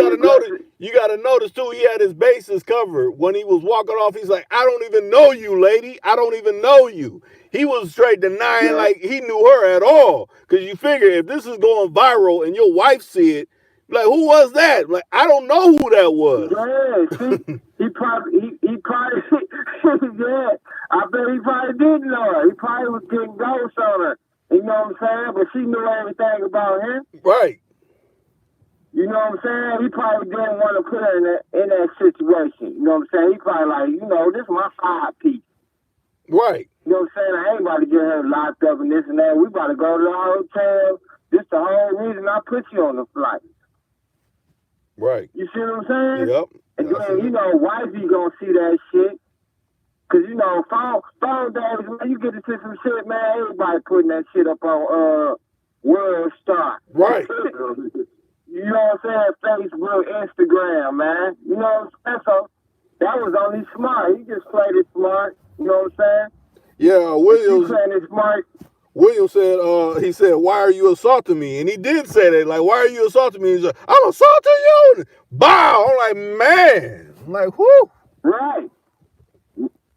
you gotta notice too, he had his bases covered. When he was walking off, he's like, I don't even know you, lady. I don't even know you. He was straight denying like he knew her at all. Because you figure if this is going viral and your wife see it, like, who was that? Like, I don't know who that was. Yeah, see, he probably, yeah, I bet he probably didn't know her. He probably was getting ghosts on her. You know what I'm saying? But she knew everything about him. Right. You know what I'm saying? He probably didn't want to put her in that situation. You know what I'm saying? He probably like, you know, this is my side piece. Right. You know what I'm saying? I ain't about to get her locked up and this and that. We about to go to the hotel. This the whole reason I put you on the flight. Right. You see what I'm saying? Yep. And then, you know, wifey gonna see that shit. Cause, you know, phone days, man, you get to see some shit, man, everybody putting that shit up on World Star. Right. You know what I'm saying? Facebook, Instagram, man. You know what I'm saying? So that was only smart. He just played it smart. You know what I'm saying? Yeah, Williams. He playing it smart. William said, he said, why are you assaulting me? And he did say that, like, why are you assaulting me? He's like, I'm assaulting you. And bow. I'm like, man. I'm like, whoo. Right.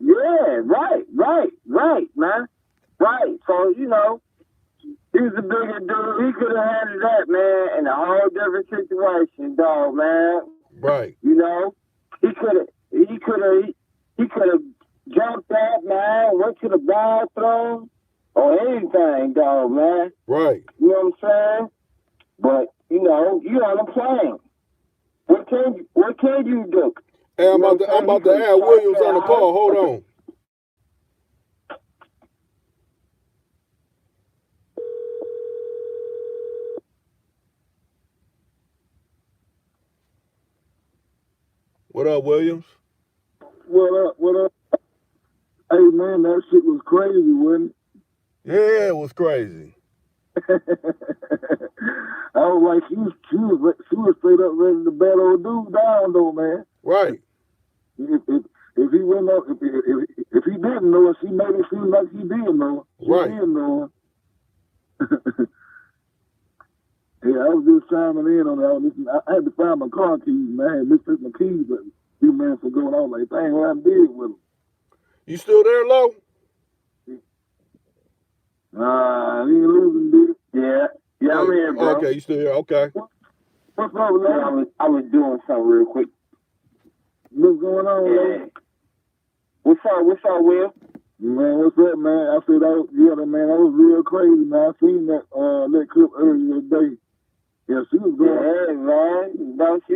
Yeah, right, man. Right. So, you know, he was a bigger dude. He could have handled that, man, in a whole different situation, dog, man. Right. You know, he could have jumped that, man, went to the bathroom or anything, dog, man. Right. You know what I'm saying? But, you know, you on a plane. What can you do? Hey, I'm about to add Williams on the call. Hold on. What up, Williams? What up? Hey, man, that shit was crazy, wasn't it? Yeah, it was crazy. I was like, she was straight up ready to bat old dude down, though, man. Right. If he went up, if he didn't know her, she made it seem like he did know her. She right. did know her. Yeah, I was just chiming in on that. I had to find my car keys, man. I had misplaced my keys, but few minutes ago, and I was like, dang, what I did with them. You still there, Lo? He ain't losing, dude. Yeah, I'm here, bro. Okay, you still here? Okay. What's up, man? I was doing something real quick. What's going on, man? What's up, Will? Man, what's up, man? I said, man, that was real crazy, man. I seen that clip earlier today. Yeah, she was going. Yeah, man. You know, she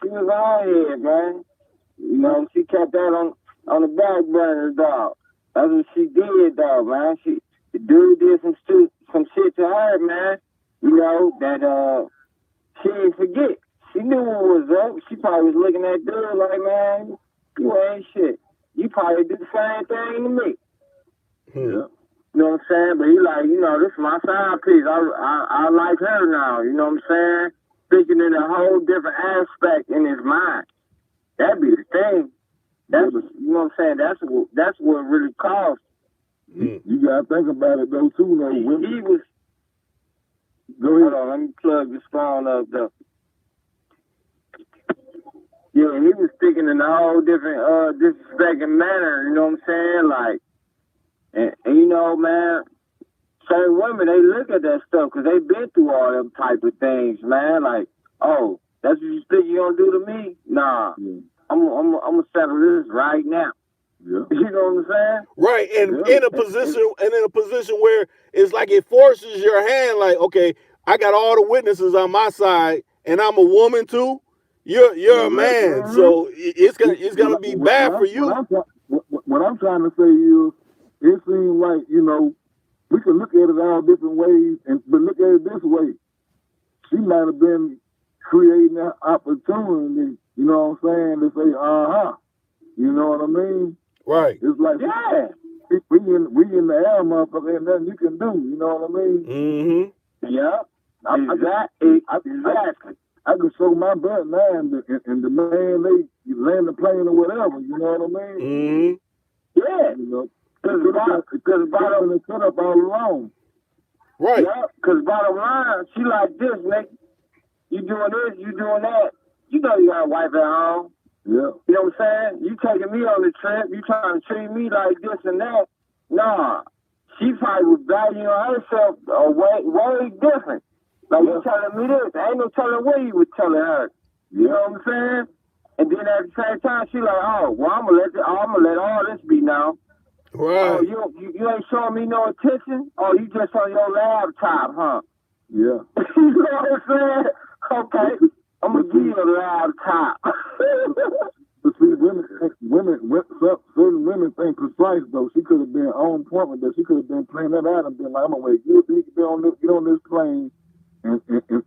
was on here, man. You know, she kept that on the back burner, dog. That's what she did, dog, man. The dude did some shit to her, man. You know, that she didn't forget. She knew what was up. She probably was looking at dude like, man, you ain't shit. You probably did the same thing to me. Yeah. You know what I'm saying? But he like, you know, this is my side piece. I like her now. You know what I'm saying? Thinking in a whole different aspect in his mind. That'd be the thing. That's you know what I'm saying? That's what really caused. You gotta think about it though too, though. He was. Go ahead. Hold on, let me plug this phone up though. Yeah, he was speaking in a whole different disrespecting manner, you know what I'm saying? Like, and you know, man, certain women, they look at that stuff because they've been through all them type of things, man. Like, oh, that's what you think you're going to do to me? Nah, Yeah. I'm going to settle this right now. Yeah. You know what I'm saying? Right, and Yeah. in a position where it's like it forces your hand, like, okay, I got all the witnesses on my side, and I'm a woman too. You're a Right. man, Mhm. so it's gonna be bad for you. What I'm trying to say is, it seems like, you know, we can look at it all different ways, but look at it this way. She might have been creating that opportunity, you know what I'm saying, to say, you know what I mean? Right. It's like, Yeah. we in the air, motherfucker, and nothing you can do, you know what I mean? Mm-hmm. Yeah. Exactly. I could show my butt now, and the man, they land the plane or whatever, you know what I mean? Mm-hmm. Yeah. You know, Because bottom is set up all along. Right. Yeah, because bottom line, she like this, Nick. You doing this, you doing that. You know you got a wife at home. Yeah. You know what I'm saying? You taking me on the trip. You trying to treat me like this and that. Nah. She probably was valuing herself way different. Like, you telling me this. Ain't no telling what you was telling her. You know what I'm saying? And then at the same time, she like, oh, well, I'm gonna let all this be now. Right. Oh, you ain't showing me no attention? Oh, you just on your laptop, huh? Yeah. You know what I'm saying? Okay, I'm gonna give you a laptop. But see, certain women think precise though. She could have been on point with that. She could have been playing that out and been like, I'm gonna wait. He can get on this plane and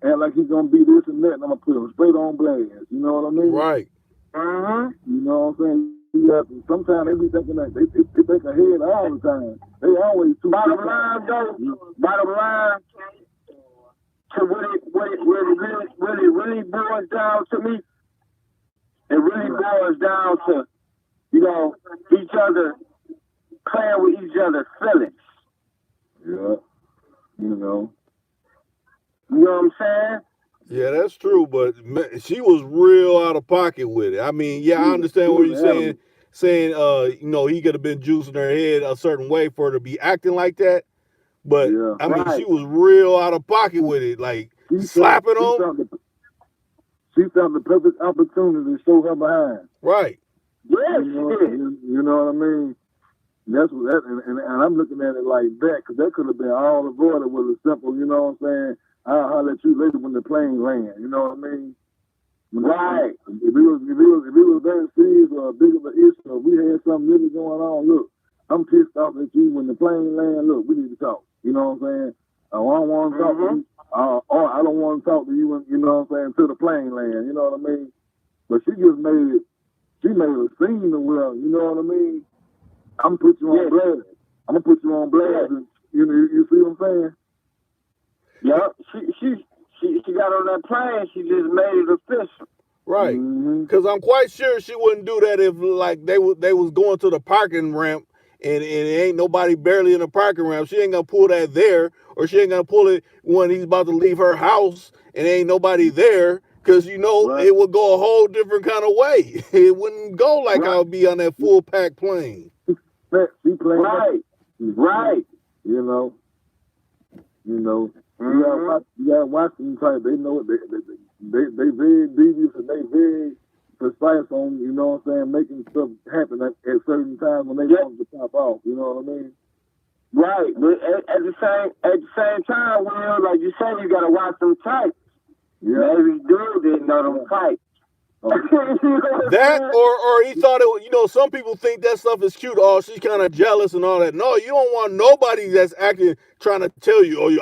act like he's gonna be this and that, and I'm gonna put him straight on blast. You know what I mean? Right. Mm-hmm. You know what I'm saying? Sometimes they be thinking that they think ahead all the time. They always too. Bottom line, though. Bottom line. To what it really boils down to me. It really boils down to, you know, each other playing with each other's feelings. Yeah. You know. You know what I'm saying? Yeah, that's true, but she was real out of pocket with it. I mean, yeah, I understand what you're saying. You know, he could have been juicing her head a certain way for her to be acting like that. But Yeah. I mean, she was real out of pocket with it, like slapping him. She found the perfect opportunity to show her behind. Right. Yes, you know what I mean? That's what that, and I'm looking at it like that, because that could have been all avoided with a simple, you know what I'm saying? I'll holler at you later when the plane lands. You know what I mean? Right. If it was very serious or a big of an issue, or we had something really going on, look, I'm pissed off at you when the plane lands. Look, we need to talk. You know what I'm saying? I don't want to talk to you, or I don't want to talk to you. You know what I'm saying? Till the plane land. You know what I mean? But she just made it. She made a scene to where, you know what I mean? I'm gonna put you on blast. I'm gonna put you on blast. And, you see what I'm saying? Yep. She got on that plane. She just made it official. Right. Because I'm quite sure she wouldn't do that if like they was going to the parking ramp and it ain't nobody barely in the parking ramp. She ain't gonna pull that there, or she ain't gonna pull it when he's about to leave her house and ain't nobody there. Because, you know, it would go a whole different kind of way. It wouldn't go like I would be on that full pack plane. Right. You know. You gotta watch them type. They know they very devious and they very precise on, you know what I'm saying, making stuff happen at certain times when they want to pop off. You know what I mean? Right, but at the same time, Will, like you said, you gotta watch them types. Yeah. Maybe dude didn't know them types. That or he thought it, you know, some people think that stuff is cute. Oh, she's kind of jealous and all that. No, you don't want nobody that's acting trying to tell you, oh, you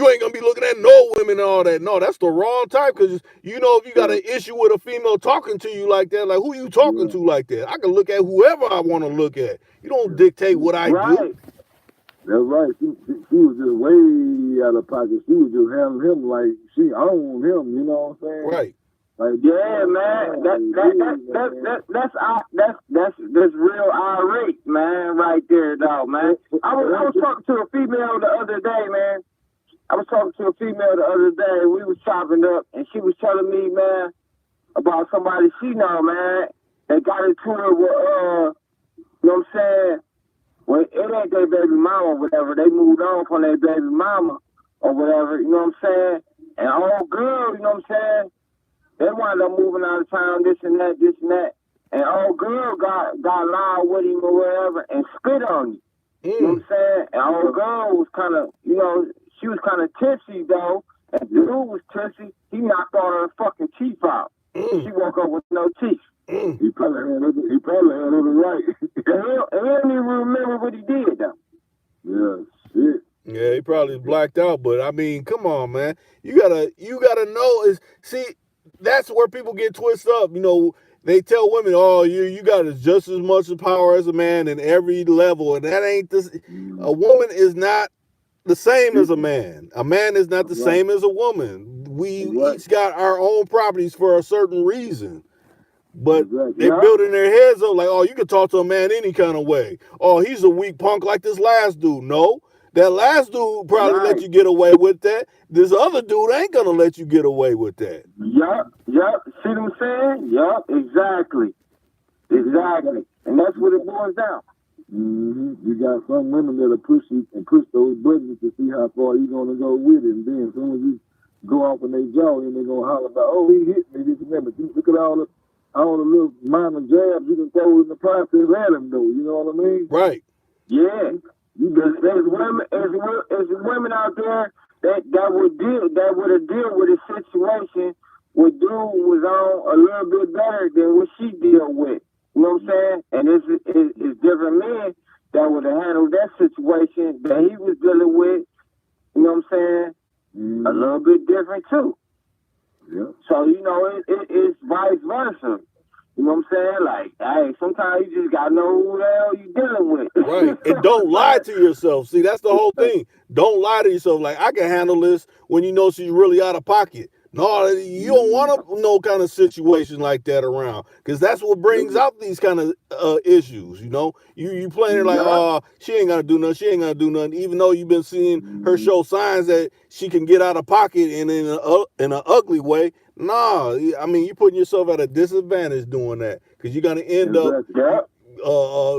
ain't gonna be looking at no women and all that. No, that's the wrong type, because you know, if you got an issue with a female talking to you like that, like who you talking to like that? I can look at whoever I want to look at. You don't dictate what I do. That's right. She was just way out of pocket. She was just handling him like she owned him. You know what I'm saying? Right. Like, yeah, man. That's real irate, man, right there, dog, man. I was talking to a female the other day, man. We was chopping up, and she was telling me, man, about somebody she know, man. They got into it with, you know what I'm saying? Well, it ain't their baby mama or whatever. They moved on from their baby mama or whatever, you know what I'm saying? And old girl, you know what I'm saying? They wound up moving out of town, this and that, this and that. And old girl got loud with him or whatever and spit on him. You know what I'm saying? And old girl was kind of, you know, she was kind of tipsy, though. And dude was tipsy. He knocked all her fucking teeth out. She woke up with no teeth. He probably had it right. And he don't even remember what he did, though. Yeah, shit. Yeah, he probably blacked out, but I mean, come on, man. You gotta know see, that's where people get twisted up. You know, they tell women, oh, you got just as much power as a man in every level, and that ain't this. A woman is not the same as a man. A man is not the same as a woman. We each got our own properties for a certain reason. But they building their heads up like, oh, you can talk to a man any kind of way. Oh, he's a weak punk like this last dude. No, that last dude probably let you get away with that. This other dude ain't gonna let you get away with that. Yup. See what I'm saying? Yup, exactly. And that's what it boils down. You got some women that'll push you and push those buttons to see how far you're gonna go with it. And then as soon as you go off in their jaw, and they're gonna holler about, oh, he hit me, this and that. But look at all the little minor jabs you can throw in the process at him, though. You know what I mean? Right. Yeah. There's women out there that would deal with a situation where dude was on a little bit better than what she deal with. You know what I'm saying? And it's different men that would have handled that situation that he was dealing with. You know what I'm saying? A little bit different too. Yeah. So, you know, it's vice versa. You know what I'm saying? Like, hey, sometimes you just gotta know who the hell you dealing with. Right. And don't lie to yourself. See, that's the whole thing. Don't lie to yourself. Like, I can handle this when you know she's really out of pocket. No, you don't want no kind of situation like that around, because that's what brings out these kind of issues. You know, you playing her like, oh, she ain't gonna do nothing, even though you've been seeing her show signs that she can get out of pocket and in an ugly way. Nah, I mean, you're putting yourself at a disadvantage doing that, because you're gonna end up,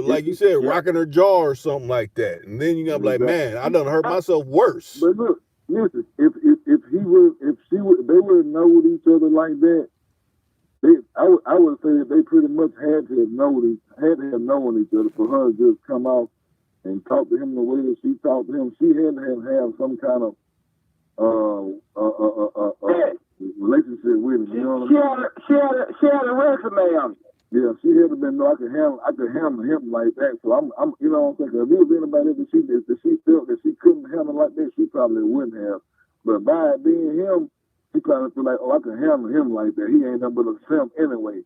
like you said, rocking her jaw or something like that, and then you're gonna be like, man, I done hurt myself worse. But look, listen, if they would know with each other like that, I would say that they pretty much had to have known each other for her to just come out and talk to him the way that she talked to him. She had to have some kind of relationship with him. You know what I mean? She had a resume on it. Yeah, she had to been know I could handle him like that. So I'm you know what I'm saying? If there was anybody that she felt that she couldn't handle like that, she probably wouldn't have. But by it being him, she probably feel like, oh, I can handle him like that. He ain't nothing but a simp anyway.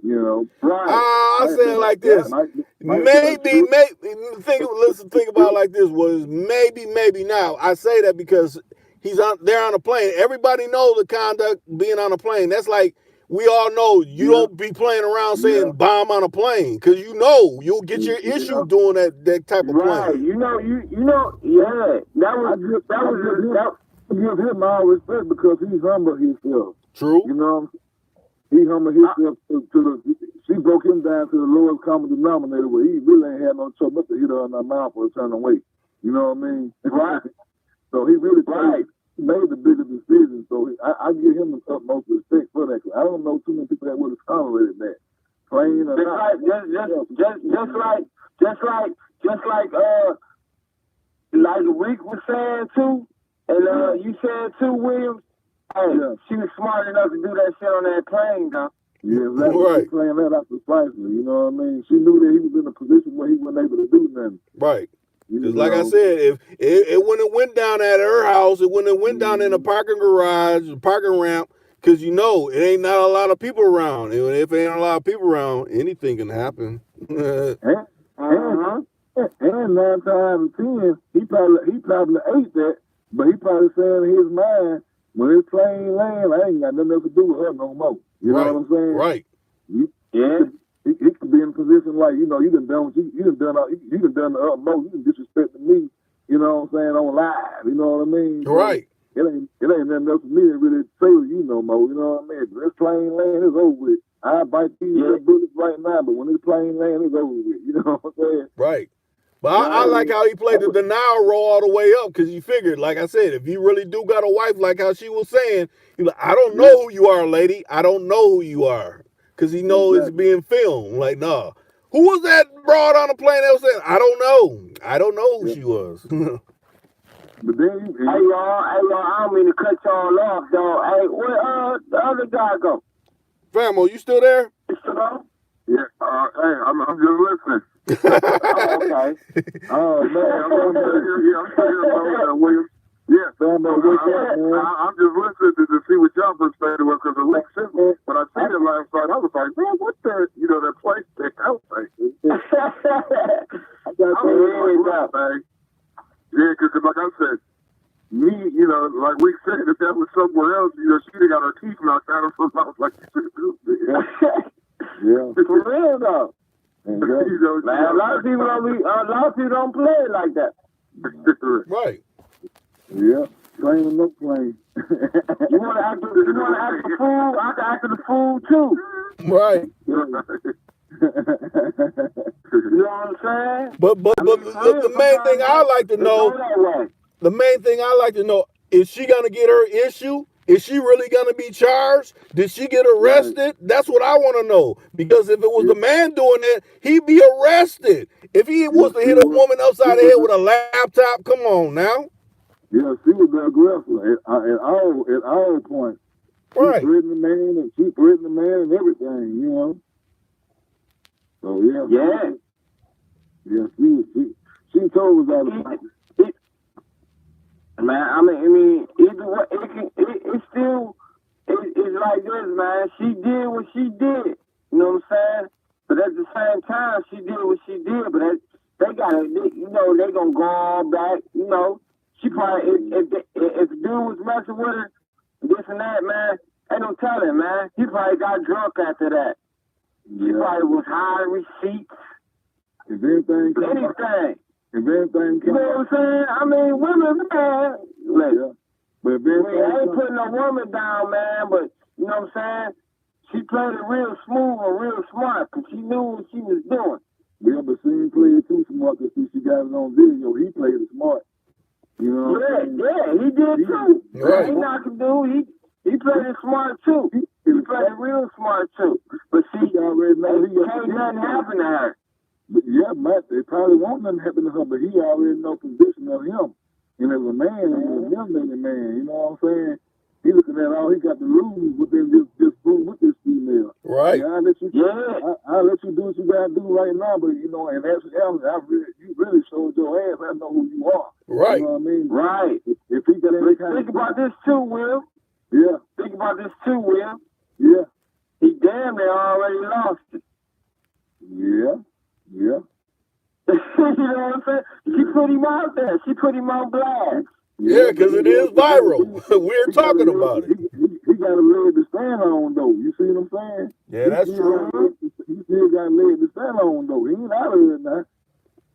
You know, right? I say it like this. Maybe. Think about it like this. Was maybe now. I say that because they're on a plane. Everybody knows the conduct being on a plane. That's like, we all know you don't be playing around saying bomb on a plane, because you know you'll get your issue doing that type of plane. You know, yeah. I give him all respect because he's humble himself. True. You know, he humbled himself she broke him down to the lowest common denominator where he really ain't had no choice but to hit her in the mouth or turn away. You know what I mean? Right. So he really made the bigger decision. So I give him the utmost respect for that. I don't know too many people that would have tolerated that. Plain or not. Just like Rick was saying too, and you said too, Williams. Hey, she was smart enough to do that shit on that plane, though. Yeah, exactly. Right. She playing that out precisely. You know what I mean? She knew that he was in a position where he wasn't able to do nothing. Right. Because like I said, if it wouldn't have went down at her house, it wouldn't have went down in a parking garage, a parking ramp, because you know it ain't not a lot of people around. And if there ain't a lot of people around, anything can happen. And 9 times out of 10, he probably ate that, but he probably saying in his mind, when his plane land, I ain't got nothing else to do with her no more. You know what I'm saying? Right. He could be in a position like, you know, you done done the utmost. You done disrespected me, you know what I'm saying, on live. You know what I mean? Right. it ain't nothing else for me to really say to you no more. You know what I mean? This plain land is over with. I bite these bullets right now, but when it's plain land, it's over with. You know what I'm saying? Right. But I like how he played the denial role all the way up, because he figured, like I said, if you really do got a wife, like how she was saying, he's like, I don't know who you are, lady. I don't know who you are. Because he knows it's being filmed. Like, nah. Who was that broad on the plane that was saying, I don't know. I don't know who she was. But then, hey y'all, I don't mean to cut y'all off, though. Hey, where the other guy go? Famo, you still there? You still on? Yeah. Hey, I'm just listening. Oh, okay. oh man, I'm still here, William. Yeah, I'm just listening to see what y'all perspective was, because the link sent me, when I seen it last night, I was like, man, what the, that place thing? I was like, yeah, because like I said, me, like we said, if that was somewhere else, she'd have got her teeth knocked out or something. I was like, yeah. For real though. Exactly. Man, a lot of people don't play it like that. Right. Yeah. Plain or no plain. You want to act the fool? I can act the fool too. Right. You know what I'm saying? But the main thing I like to know, is she gonna get her issue? Is she really gonna be charged? Did she get arrested? That's what I want to know. Because if it was the man doing it, he'd be arrested. If he was to hit a woman upside the head with a laptop, come on now. Yeah, she was the aggressor at all points. Right. She threatened the man and everything, So yeah. Yeah, she told us all the time. Man, I mean, either way, it's still, it's like this, man. She did what she did. You know what I'm saying? But at the same time, she did what she did. But they gotta, they gonna go all back. She probably, if dude was messing with her, this and that, man, ain't no telling, man. He probably got drunk after that. Yeah. She probably was hiding receipts. If anything comes anything. If anything comes you know what I'm saying? I mean, women, man. Yeah. But if I ain't putting a woman down, man, but, you know what I'm saying? She played it real smooth and real smart, because she knew what she was doing. Yeah, but she ain't played too smart, because she got it on video. He played it smart. You know what I'm saying? Yeah, he did too. Right. Ain't nothing to do. He played it smart too. He played it real smart too. But see, already know can't nothing happen to her. Yeah, Matt, they probably won't nothing happen to her, but he already know position of him. And as a man, and him being a man, you know what I'm saying? He looking at all he got to lose within this fool with this female. Right. Yeah, I'll let you do what you gotta do right now, but and that's you really showed your ass. I know who you are. Right. You know what I mean? Right. If he got any kind think about this too, Will. Yeah. Think about this too, Will. Yeah. He damn near already lost it. Yeah. Yeah. You know what I'm saying? She put him out there. She put him on blast. Yeah, because it is viral. We're talking about it. He got a leg to stand on, though. You see what I'm saying? Yeah, that's true. He still got a leg to stand on, though. He ain't out of it now.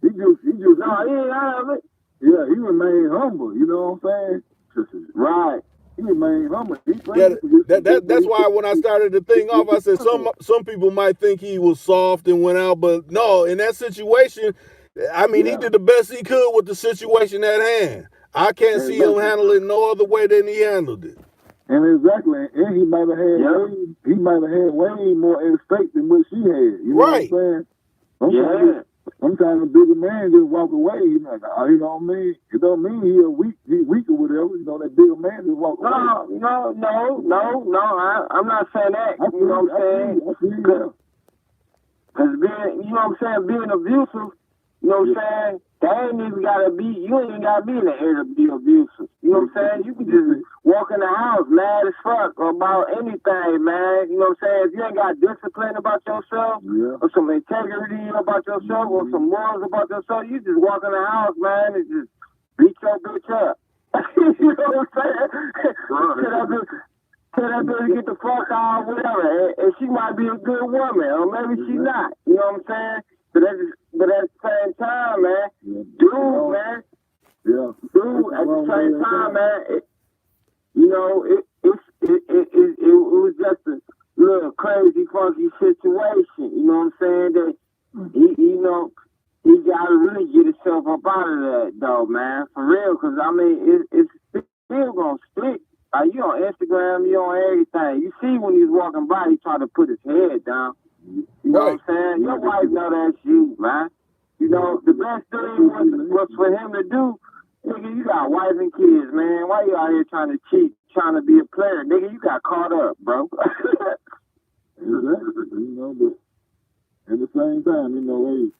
He just. No, he ain't out of it. Yeah, he remained humble. You know what I'm saying? Right. He remained humble. That's why when I started the thing off, I said some people might think he was soft and went out, but no, in that situation, I mean, he did the best he could with the situation at hand. I can't see him handle it no other way than he handled it. And and he might have had way more at stake than what she had. You know what I'm saying? Sometimes a bigger man just walk away. You know what I mean? It don't mean he weak or whatever. That bigger man just walk away. No. I'm not saying that. You know what I'm saying? Because being abusive, you know what I'm saying? You ain't even gotta be in the area to be abusive. You know what I'm saying? You can just walk in the house mad as fuck about anything, man. You know what I'm saying? If you ain't got discipline about yourself, or some integrity about yourself, or some morals about yourself, you just walk in the house, man, and just beat your bitch up. You know what I'm saying? Tell that bitch to get the fuck out, whatever. And she might be a good woman, or maybe she's not. You know what I'm saying? But at the same time, man, dude, at the same time, man, you know, it was just a little crazy, funky situation. You know what I'm saying? That you know, he got to really get himself up out of that, though, man, for real. Because I mean, it's still gonna stick. Like, you on Instagram, you on everything. You see when he's walking by, he try to put his head down. You know what I'm saying? Your wife know that's you, man. You know, the best thing was for him to do. Nigga, you got wife and kids, man. Why you out here trying to cheat, trying to be a player? Nigga, you got caught up, bro. Exactly. You know, but at the same time, you know, hey,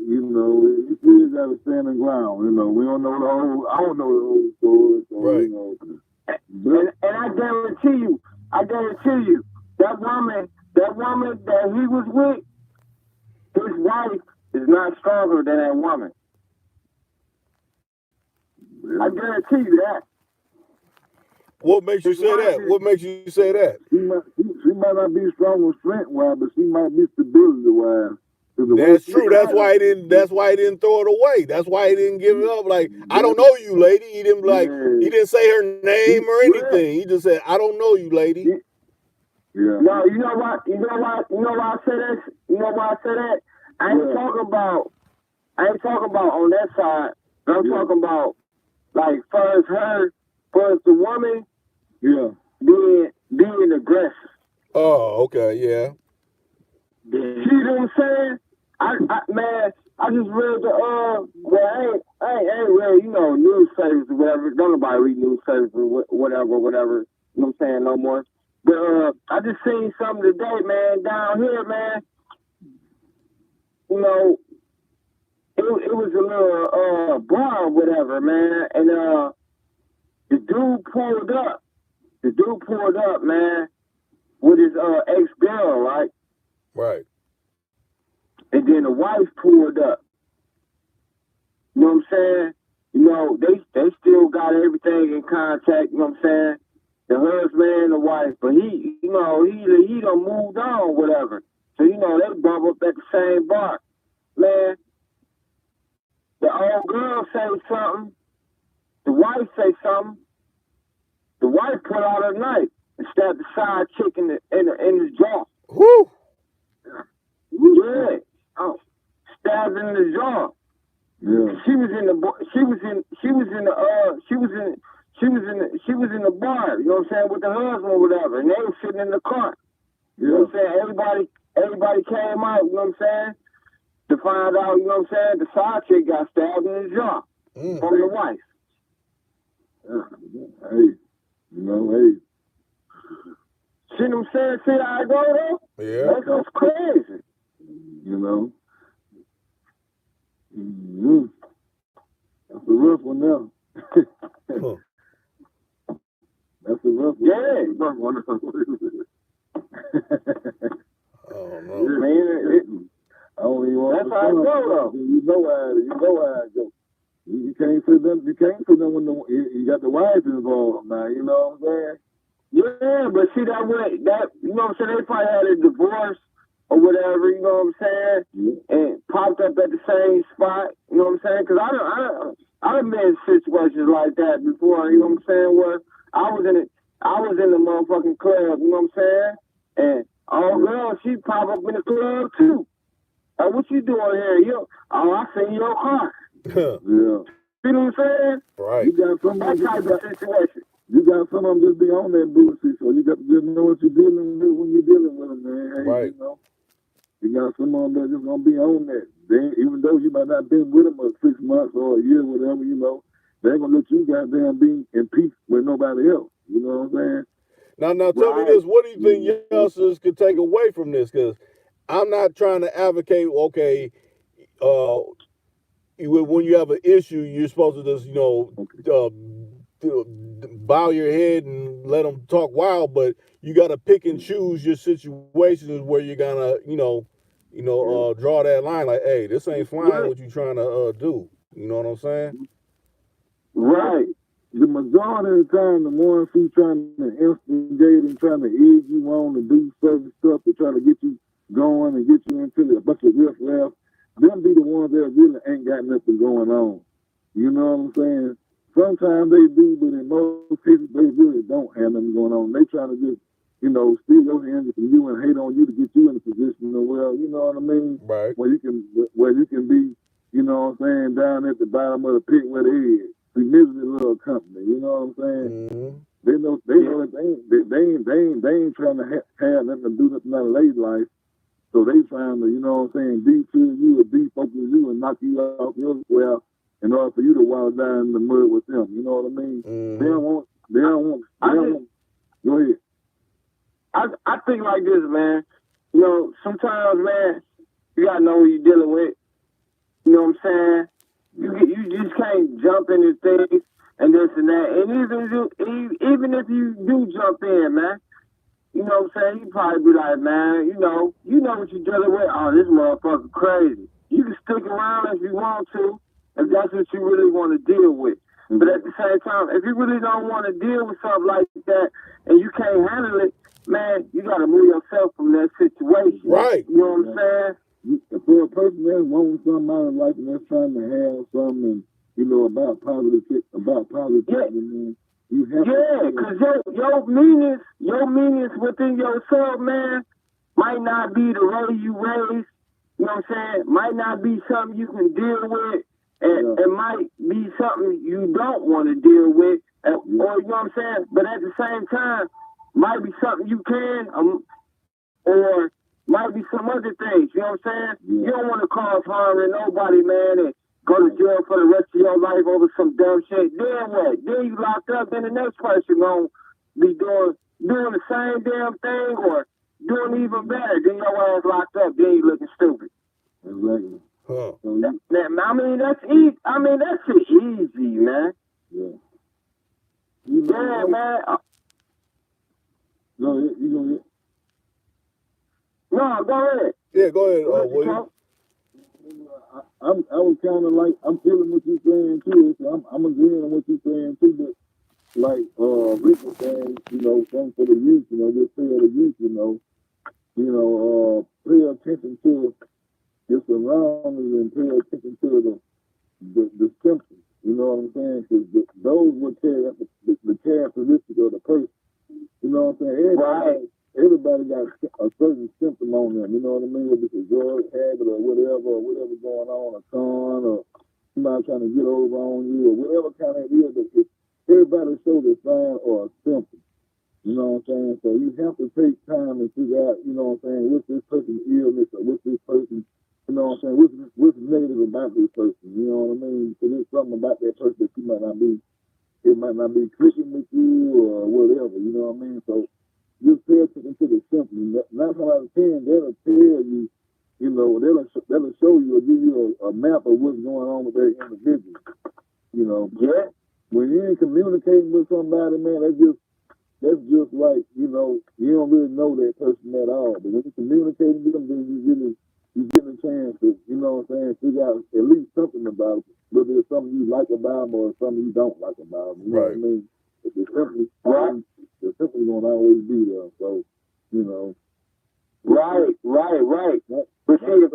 you still got to stand the ground. You know, we don't know I don't know the whole story. So, right. You know, and I guarantee you, that woman that he was with, his wife is not stronger than that woman. I guarantee you that. What makes you say that? What makes you say that? She might not be strong strength-wise, but she might be stability-wise. That's true. That's why he didn't throw it away. That's why he didn't give it up. Like, I don't know you, lady. He didn't he didn't say her name or anything. He just said, I don't know you, lady. Yeah. No, you know why I say that? You know why I say that? I ain't talking about on that side. I'm talking about like first the woman being aggressive. Oh, okay, yeah. You know what I'm saying? I just read the I ain't read, you know, newspapers or whatever. Don't nobody read newspapers or whatever. You know what I'm saying? No more. But I just seen something today, man, down here, man. You know, it was a little bar or whatever, man, and the dude pulled up, man, with his ex-girl, right? Right. And then the wife pulled up. You know what I'm saying? You know, they still got everything in contact, you know what I'm saying? The husband and the wife, but he done moved on, whatever. So, you know, they bump up at the same bar. Man, the old girl say something, the wife say something, the wife pull out her knife and stab the side chick in the jaw. Whoo! Yeah. Oh, stabbed in the jaw. Yeah. She was in the bar, you know what I'm saying, with the husband or whatever, and they were sitting in the car. You know what I'm saying? Everybody came out, you know what I'm saying, to find out, you know what I'm saying, the side chick got stabbed in the jaw from the wife. Hey, you know, hey. See what I'm saying? See how I go though? Yeah. That's crazy. You know. Mm-hmm. That's a rough one now. Huh. That's a rough one. Yeah. Oh no. Man, I don't even want that's how it go though. You know how it goes. You can't say them when you got the wives involved now, you know what I'm saying? Yeah, but see that way, you know what I'm saying, they probably had a divorce or whatever, you know what I'm saying, and popped up at the same spot, you know what I'm saying, because I done been in situations like that before, you know what I'm saying, where I was in the motherfucking club, you know what I'm saying, and girl, she pop up in the club too. What you doing here? I seen your car. Yeah. You know what I'm saying? Right. You got some that type of situation. You got some of them just be on that bullshit, so you got to just know what you're dealing with when you're dealing with them, man. Hey, right. You know, you got some of them that just gonna be on that. Even though you might not been with them for 6 months or a year, whatever, you know, they ain't gonna let you goddamn be in peace with nobody else. You know what I'm saying? Now tell me this, what do you think youngsters could take away from this? Because I'm not trying to advocate, okay, when you have an issue, you're supposed to just, bow your head and let them talk wild, but you got to pick and choose your situations where you're gonna, draw that line. Like, hey, this ain't flying. What you trying to do? You know what I'm saying? Right. The majority of the time, the ones who trying to instigate and trying to egg you on and do certain stuff to try to get you going and get you into a bunch of riff raff, them be the ones that really ain't got nothing going on. You know what I'm saying? sometimes they do, but in most cases they really don't have nothing going on. They trying to just, steal your hands from you and hate on you to get you in a position where, you know what I mean? Right. Where you can be, down at the bottom of the pit where they is. Be miserable little company, you know what I'm saying? Mm-hmm. They know that they ain't trying to have nothing to do nothing out of their life. So they trying to, defill you or defocus you and knock you off your square in order for you to walk down in the mud with them. You know what I mean? Mm-hmm. They don't want. Go ahead. I think like this, man. Sometimes, man, you gotta know who you're dealing with. You know what I'm saying? You just can't jump into things and this and that. And even if you do jump in, man, you know what I'm saying? You probably be like, man, you know what you're dealing with. Oh, this motherfucker crazy. You can stick around if you want to, if that's what you really want to deal with. Mm-hmm. But at the same time, if you really don't want to deal with something like that and you can't handle it, man, you got to move yourself from that situation. Right. You know what I'm saying? For a person that's wanting something out of life and that's trying to have something, about positive, man, you have to. Because your meanings within yourself, man, might not be the way you raised. You know what I'm saying? Might not be something you can deal with, and it might be something you don't want to deal with, or you know what I'm saying? But at the same time, might be something you can, or might be some other things. You know what I'm saying? Yeah. You don't want to cause harm to nobody, man, and go to jail for the rest of your life over some dumb shit. Then what? Then you locked up, then the next person gonna be doing the same damn thing or doing even better. Then your ass locked up, then you looking stupid. Exactly. Huh. I mean, that's easy. I mean, that shit easy, man. Yeah. Man. No, you gonna get. No, go ahead. Yeah, go ahead, William. I was kind of like, I'm feeling what you're saying too. So I'm agreeing on what you're saying too. But like Rick was saying, something for the youth, just tell the youth, pay attention to your surroundings and pay attention to the symptoms. You know what I'm saying? Because those will carry the characteristic of the person. You know what I'm saying? Everybody got a certain symptom on them, you know what I mean? Whether it's a drug habit or whatever going on, a con or somebody trying to get over on you or whatever kind of it is, but everybody shows a sign or a symptom. You know what I'm saying? So you have to take time and figure out, you know what I'm saying, what's this person's illness or what's this person, you know what I'm saying, what's negative about this person, you know what I mean? So there's something about that person that it might not be clicking with you or whatever, you know what I mean? So just pay attention to the symptoms. 9 times out of 10, they'll tell you, they'll show you or give you a map of what's going on with that individual. Yeah. When you ain't communicating with somebody, man, that's just like, you don't really know that person at all. But when you communicate with them, then you get a chance to, you know what I'm saying, figure out at least something about it. Whether it's something you like about them or something you don't like about them. You know what I mean? If it's simply they're simply going to always be there. So, Right. But see, if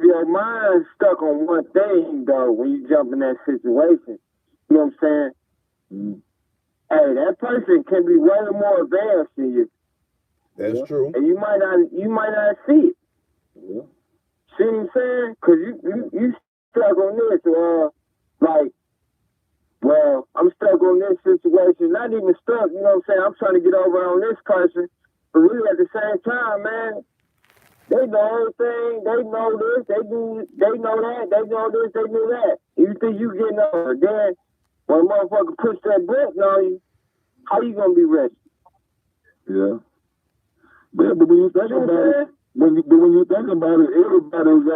your mind's stuck on one thing, though, when you jump in that situation, you know what I'm saying? Mm-hmm. Hey, that person can be way more advanced than you. That's true. And you might not see it. Yeah. See what I'm saying? Because you stuck on this, well, I'm stuck on this situation. Not even stuck, you know what I'm saying? I'm trying to get over on this person. But really at the same time, man, they know everything. They know this. They know that. They know this. They know that. You think you getting over. Then when a motherfucker push that button on you, how you going to be ready? Yeah. But when you think about it, when you think about it, everybody's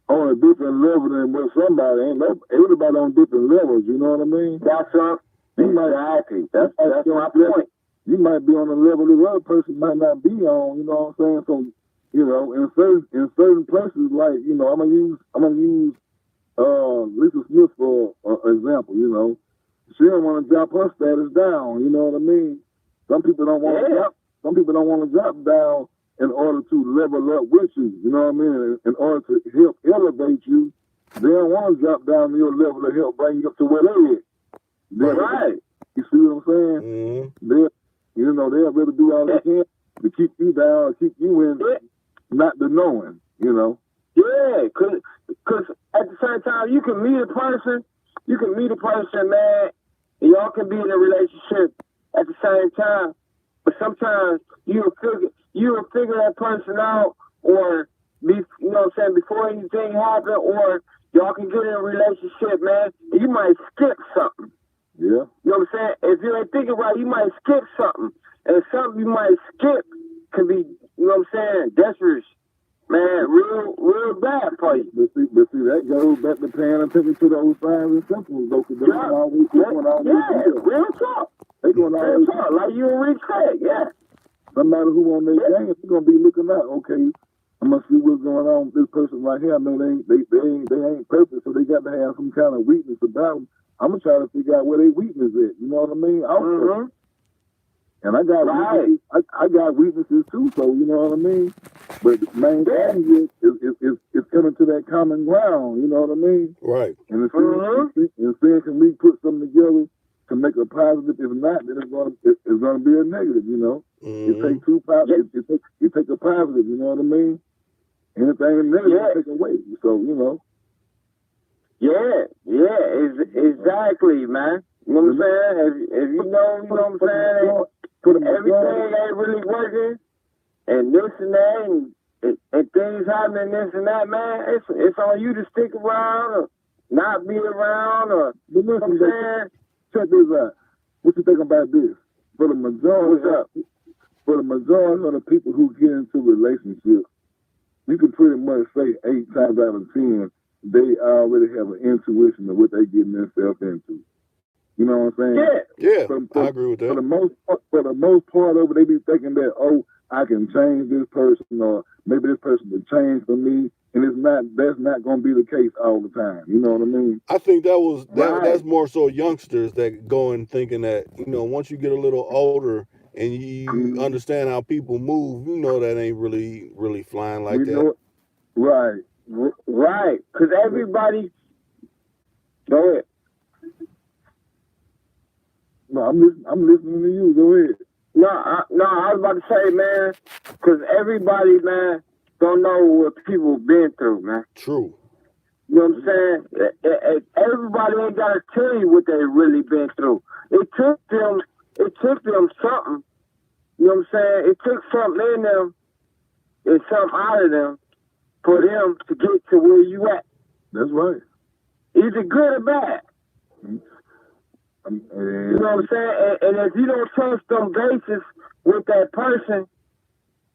on a different level than what somebody ain't. Everybody on different levels, you know what I mean? That's right. Exactly. That's my point. You might be on a level the other person might not be on, you know what I'm saying? So, in certain places, like, I'm gonna use Lisa Smith for example, She don't want to drop her status down, you know what I mean? Some people don't want to drop down in order to level up with you, you know what I mean? In order to help elevate you they don't want to drop down to your level to help bring you up to where they at. Right. You see what I'm saying? Mm-hmm. They'll really do all they can to keep you down, keep you in, not the knowing, Yeah, cause at the same time, you can meet a person, man, and y'all can be in a relationship at the same time. But sometimes you'll figure that person out, or before anything happens, or y'all can get in a relationship, man, and you might skip something. Yeah. You know what I'm saying? If you ain't thinking right, you might skip something. And something you might skip can be, dangerous. Man, real bad for you. But see, that goes back to paying attention to those signs and symptoms, though, because they're always real talk. They're going to always talk, like you and Rick said, yeah. Somebody who on their game, they're going to be looking out, okay, I'm going to see what's going on with this person right here. I know they ain't perfect, so they got to have some kind of weakness about them. I'm going to try to figure out where their weakness is, you know what I mean? Also. And I got weaknesses. I got weaknesses too, so you know what I mean. But the main thing is coming to that common ground. You know what I mean? Right. And seeing can we put something together to make a positive? If not, then it's gonna be a negative. You know. It takes two positives. It takes a positive. You know what I mean? Anything negative, take away. So you know. Exactly, man. You know what I'm saying? If you know what I'm saying. Everything ain't really working, and this and that, and things happening, this and that, man. It's on you to stick around or not be around, or but listen, you know what I'm saying? Check this out. What you think about this? For the majority of the people who get into relationships, you can pretty much say 8 times out of 10 they already have an intuition of what they're getting themselves into. You know what I'm saying? Yeah, I agree with that. For the most part of it, they be thinking that, I can change this person, or maybe this person will change for me, and that's not going to be the case all the time. You know what I mean? I think that's more so youngsters that go in thinking that, once you get a little older and you understand how people move, that ain't really flying like that. Right. Right. Because everybody... Go ahead. No, I'm listening to you. Go ahead. No, I was about to say, man, because everybody, man, don't know what people been through, man. True. You know what I'm saying? Everybody ain't got to tell you what they really been through. It took them something. You know what I'm saying? It took something in them and something out of them for them to get to where you at. That's right. Either good or bad. Mm-hmm. You know what I'm saying? And if you don't trust them bases with that person,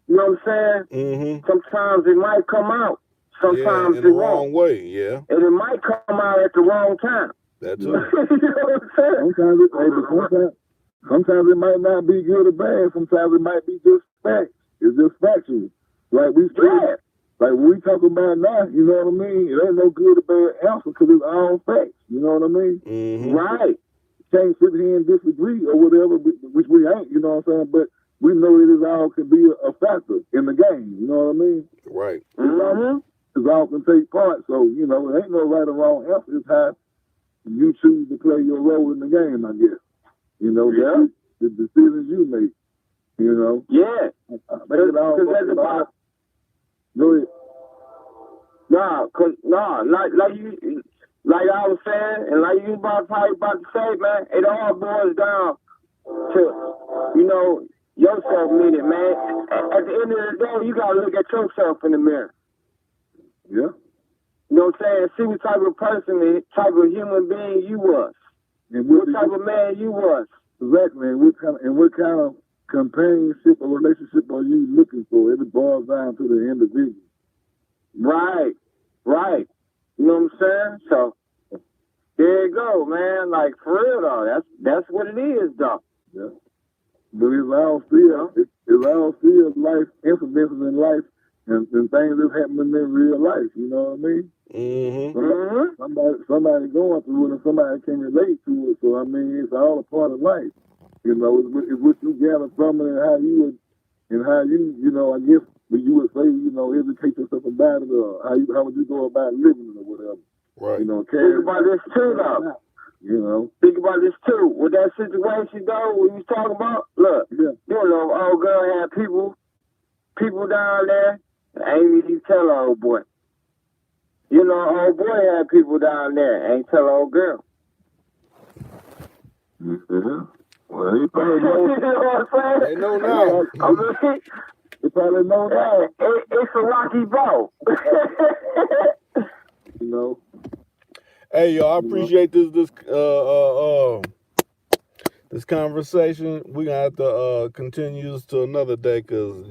you know what I'm saying? Mm-hmm. Sometimes it might come out. Sometimes in the wrong way, yeah. And it might come out at the wrong time. That's you know what I'm saying? Sometimes it might not be good or bad. Sometimes it might be just facts. It's just factual. Like we said, like when we talk about now, you know what I mean? It ain't no good or bad answer because it's all facts. You know what I mean? Mm-hmm. Right. Can't sit here and disagree or whatever, which we ain't, you know what I'm saying? But we know that it all can be a factor in the game, you know what I mean? Right. It all can take part, so, it ain't no right or wrong answer. It's how you choose to play your role in the game, I guess. The decisions you make, Yeah. Go ahead. Like I was saying, and like you probably about to say, man, it all boils down to, yourself meaning, man. At the end of the day, you got to look at yourself in the mirror. Yeah. You know what I'm saying? See what type of person, the type of human being you was. And what type of man you was. Exactly. And what kind of companionship or relationship are you looking for? It boils down to the individual. Right. You know what I'm saying? So there you go, man. Like for real though, that's what it is, though. Yeah. But it's all still life incidences in life and things that's happening in real life. You know what I mean? Mm-hmm. Somebody going through it and somebody can relate to it. So I mean, it's all a part of life. It's what you gather from it and how you I guess you would say, educate yourself about it, or how would you go about living it or whatever. Right. You know, think about this too, though. You know. Think about this too. With that situation, though, we was talking about, look, Yeah. you know, old girl had people down there. Ain't even tell her old boy. You know, old boy had people down there. Ain't tell old girl. Yeah. Well, he probably knows. You know what I'm saying? They know now. I mean, He probably knows now. it's a rocky boat. You know. Hey, y'all, I appreciate this conversation. We gonna have to continue this to another day, because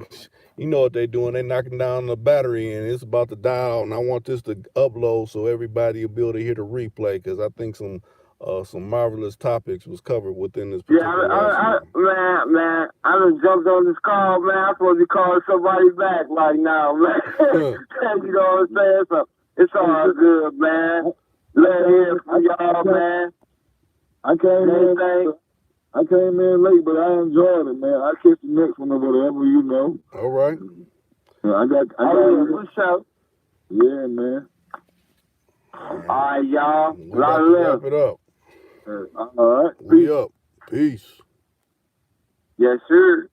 you know what they doing. They knocking down the battery and it's about to die out. And I want this to upload so everybody will be able to hear the replay, because I think some marvelous topics was covered within this particular man, I done jumped on this call, man. I'm supposed to be calling somebody back right now, man. You know what I'm saying? So it's all good, man. Let hear from y'all, man. I came in late, but I enjoyed it, man. I catch the next one or whatever, you know. All right. I got for sure. Yeah, man. All right, y'all. We're about to wrap it up. All right. We up. Peace. Yes, sir.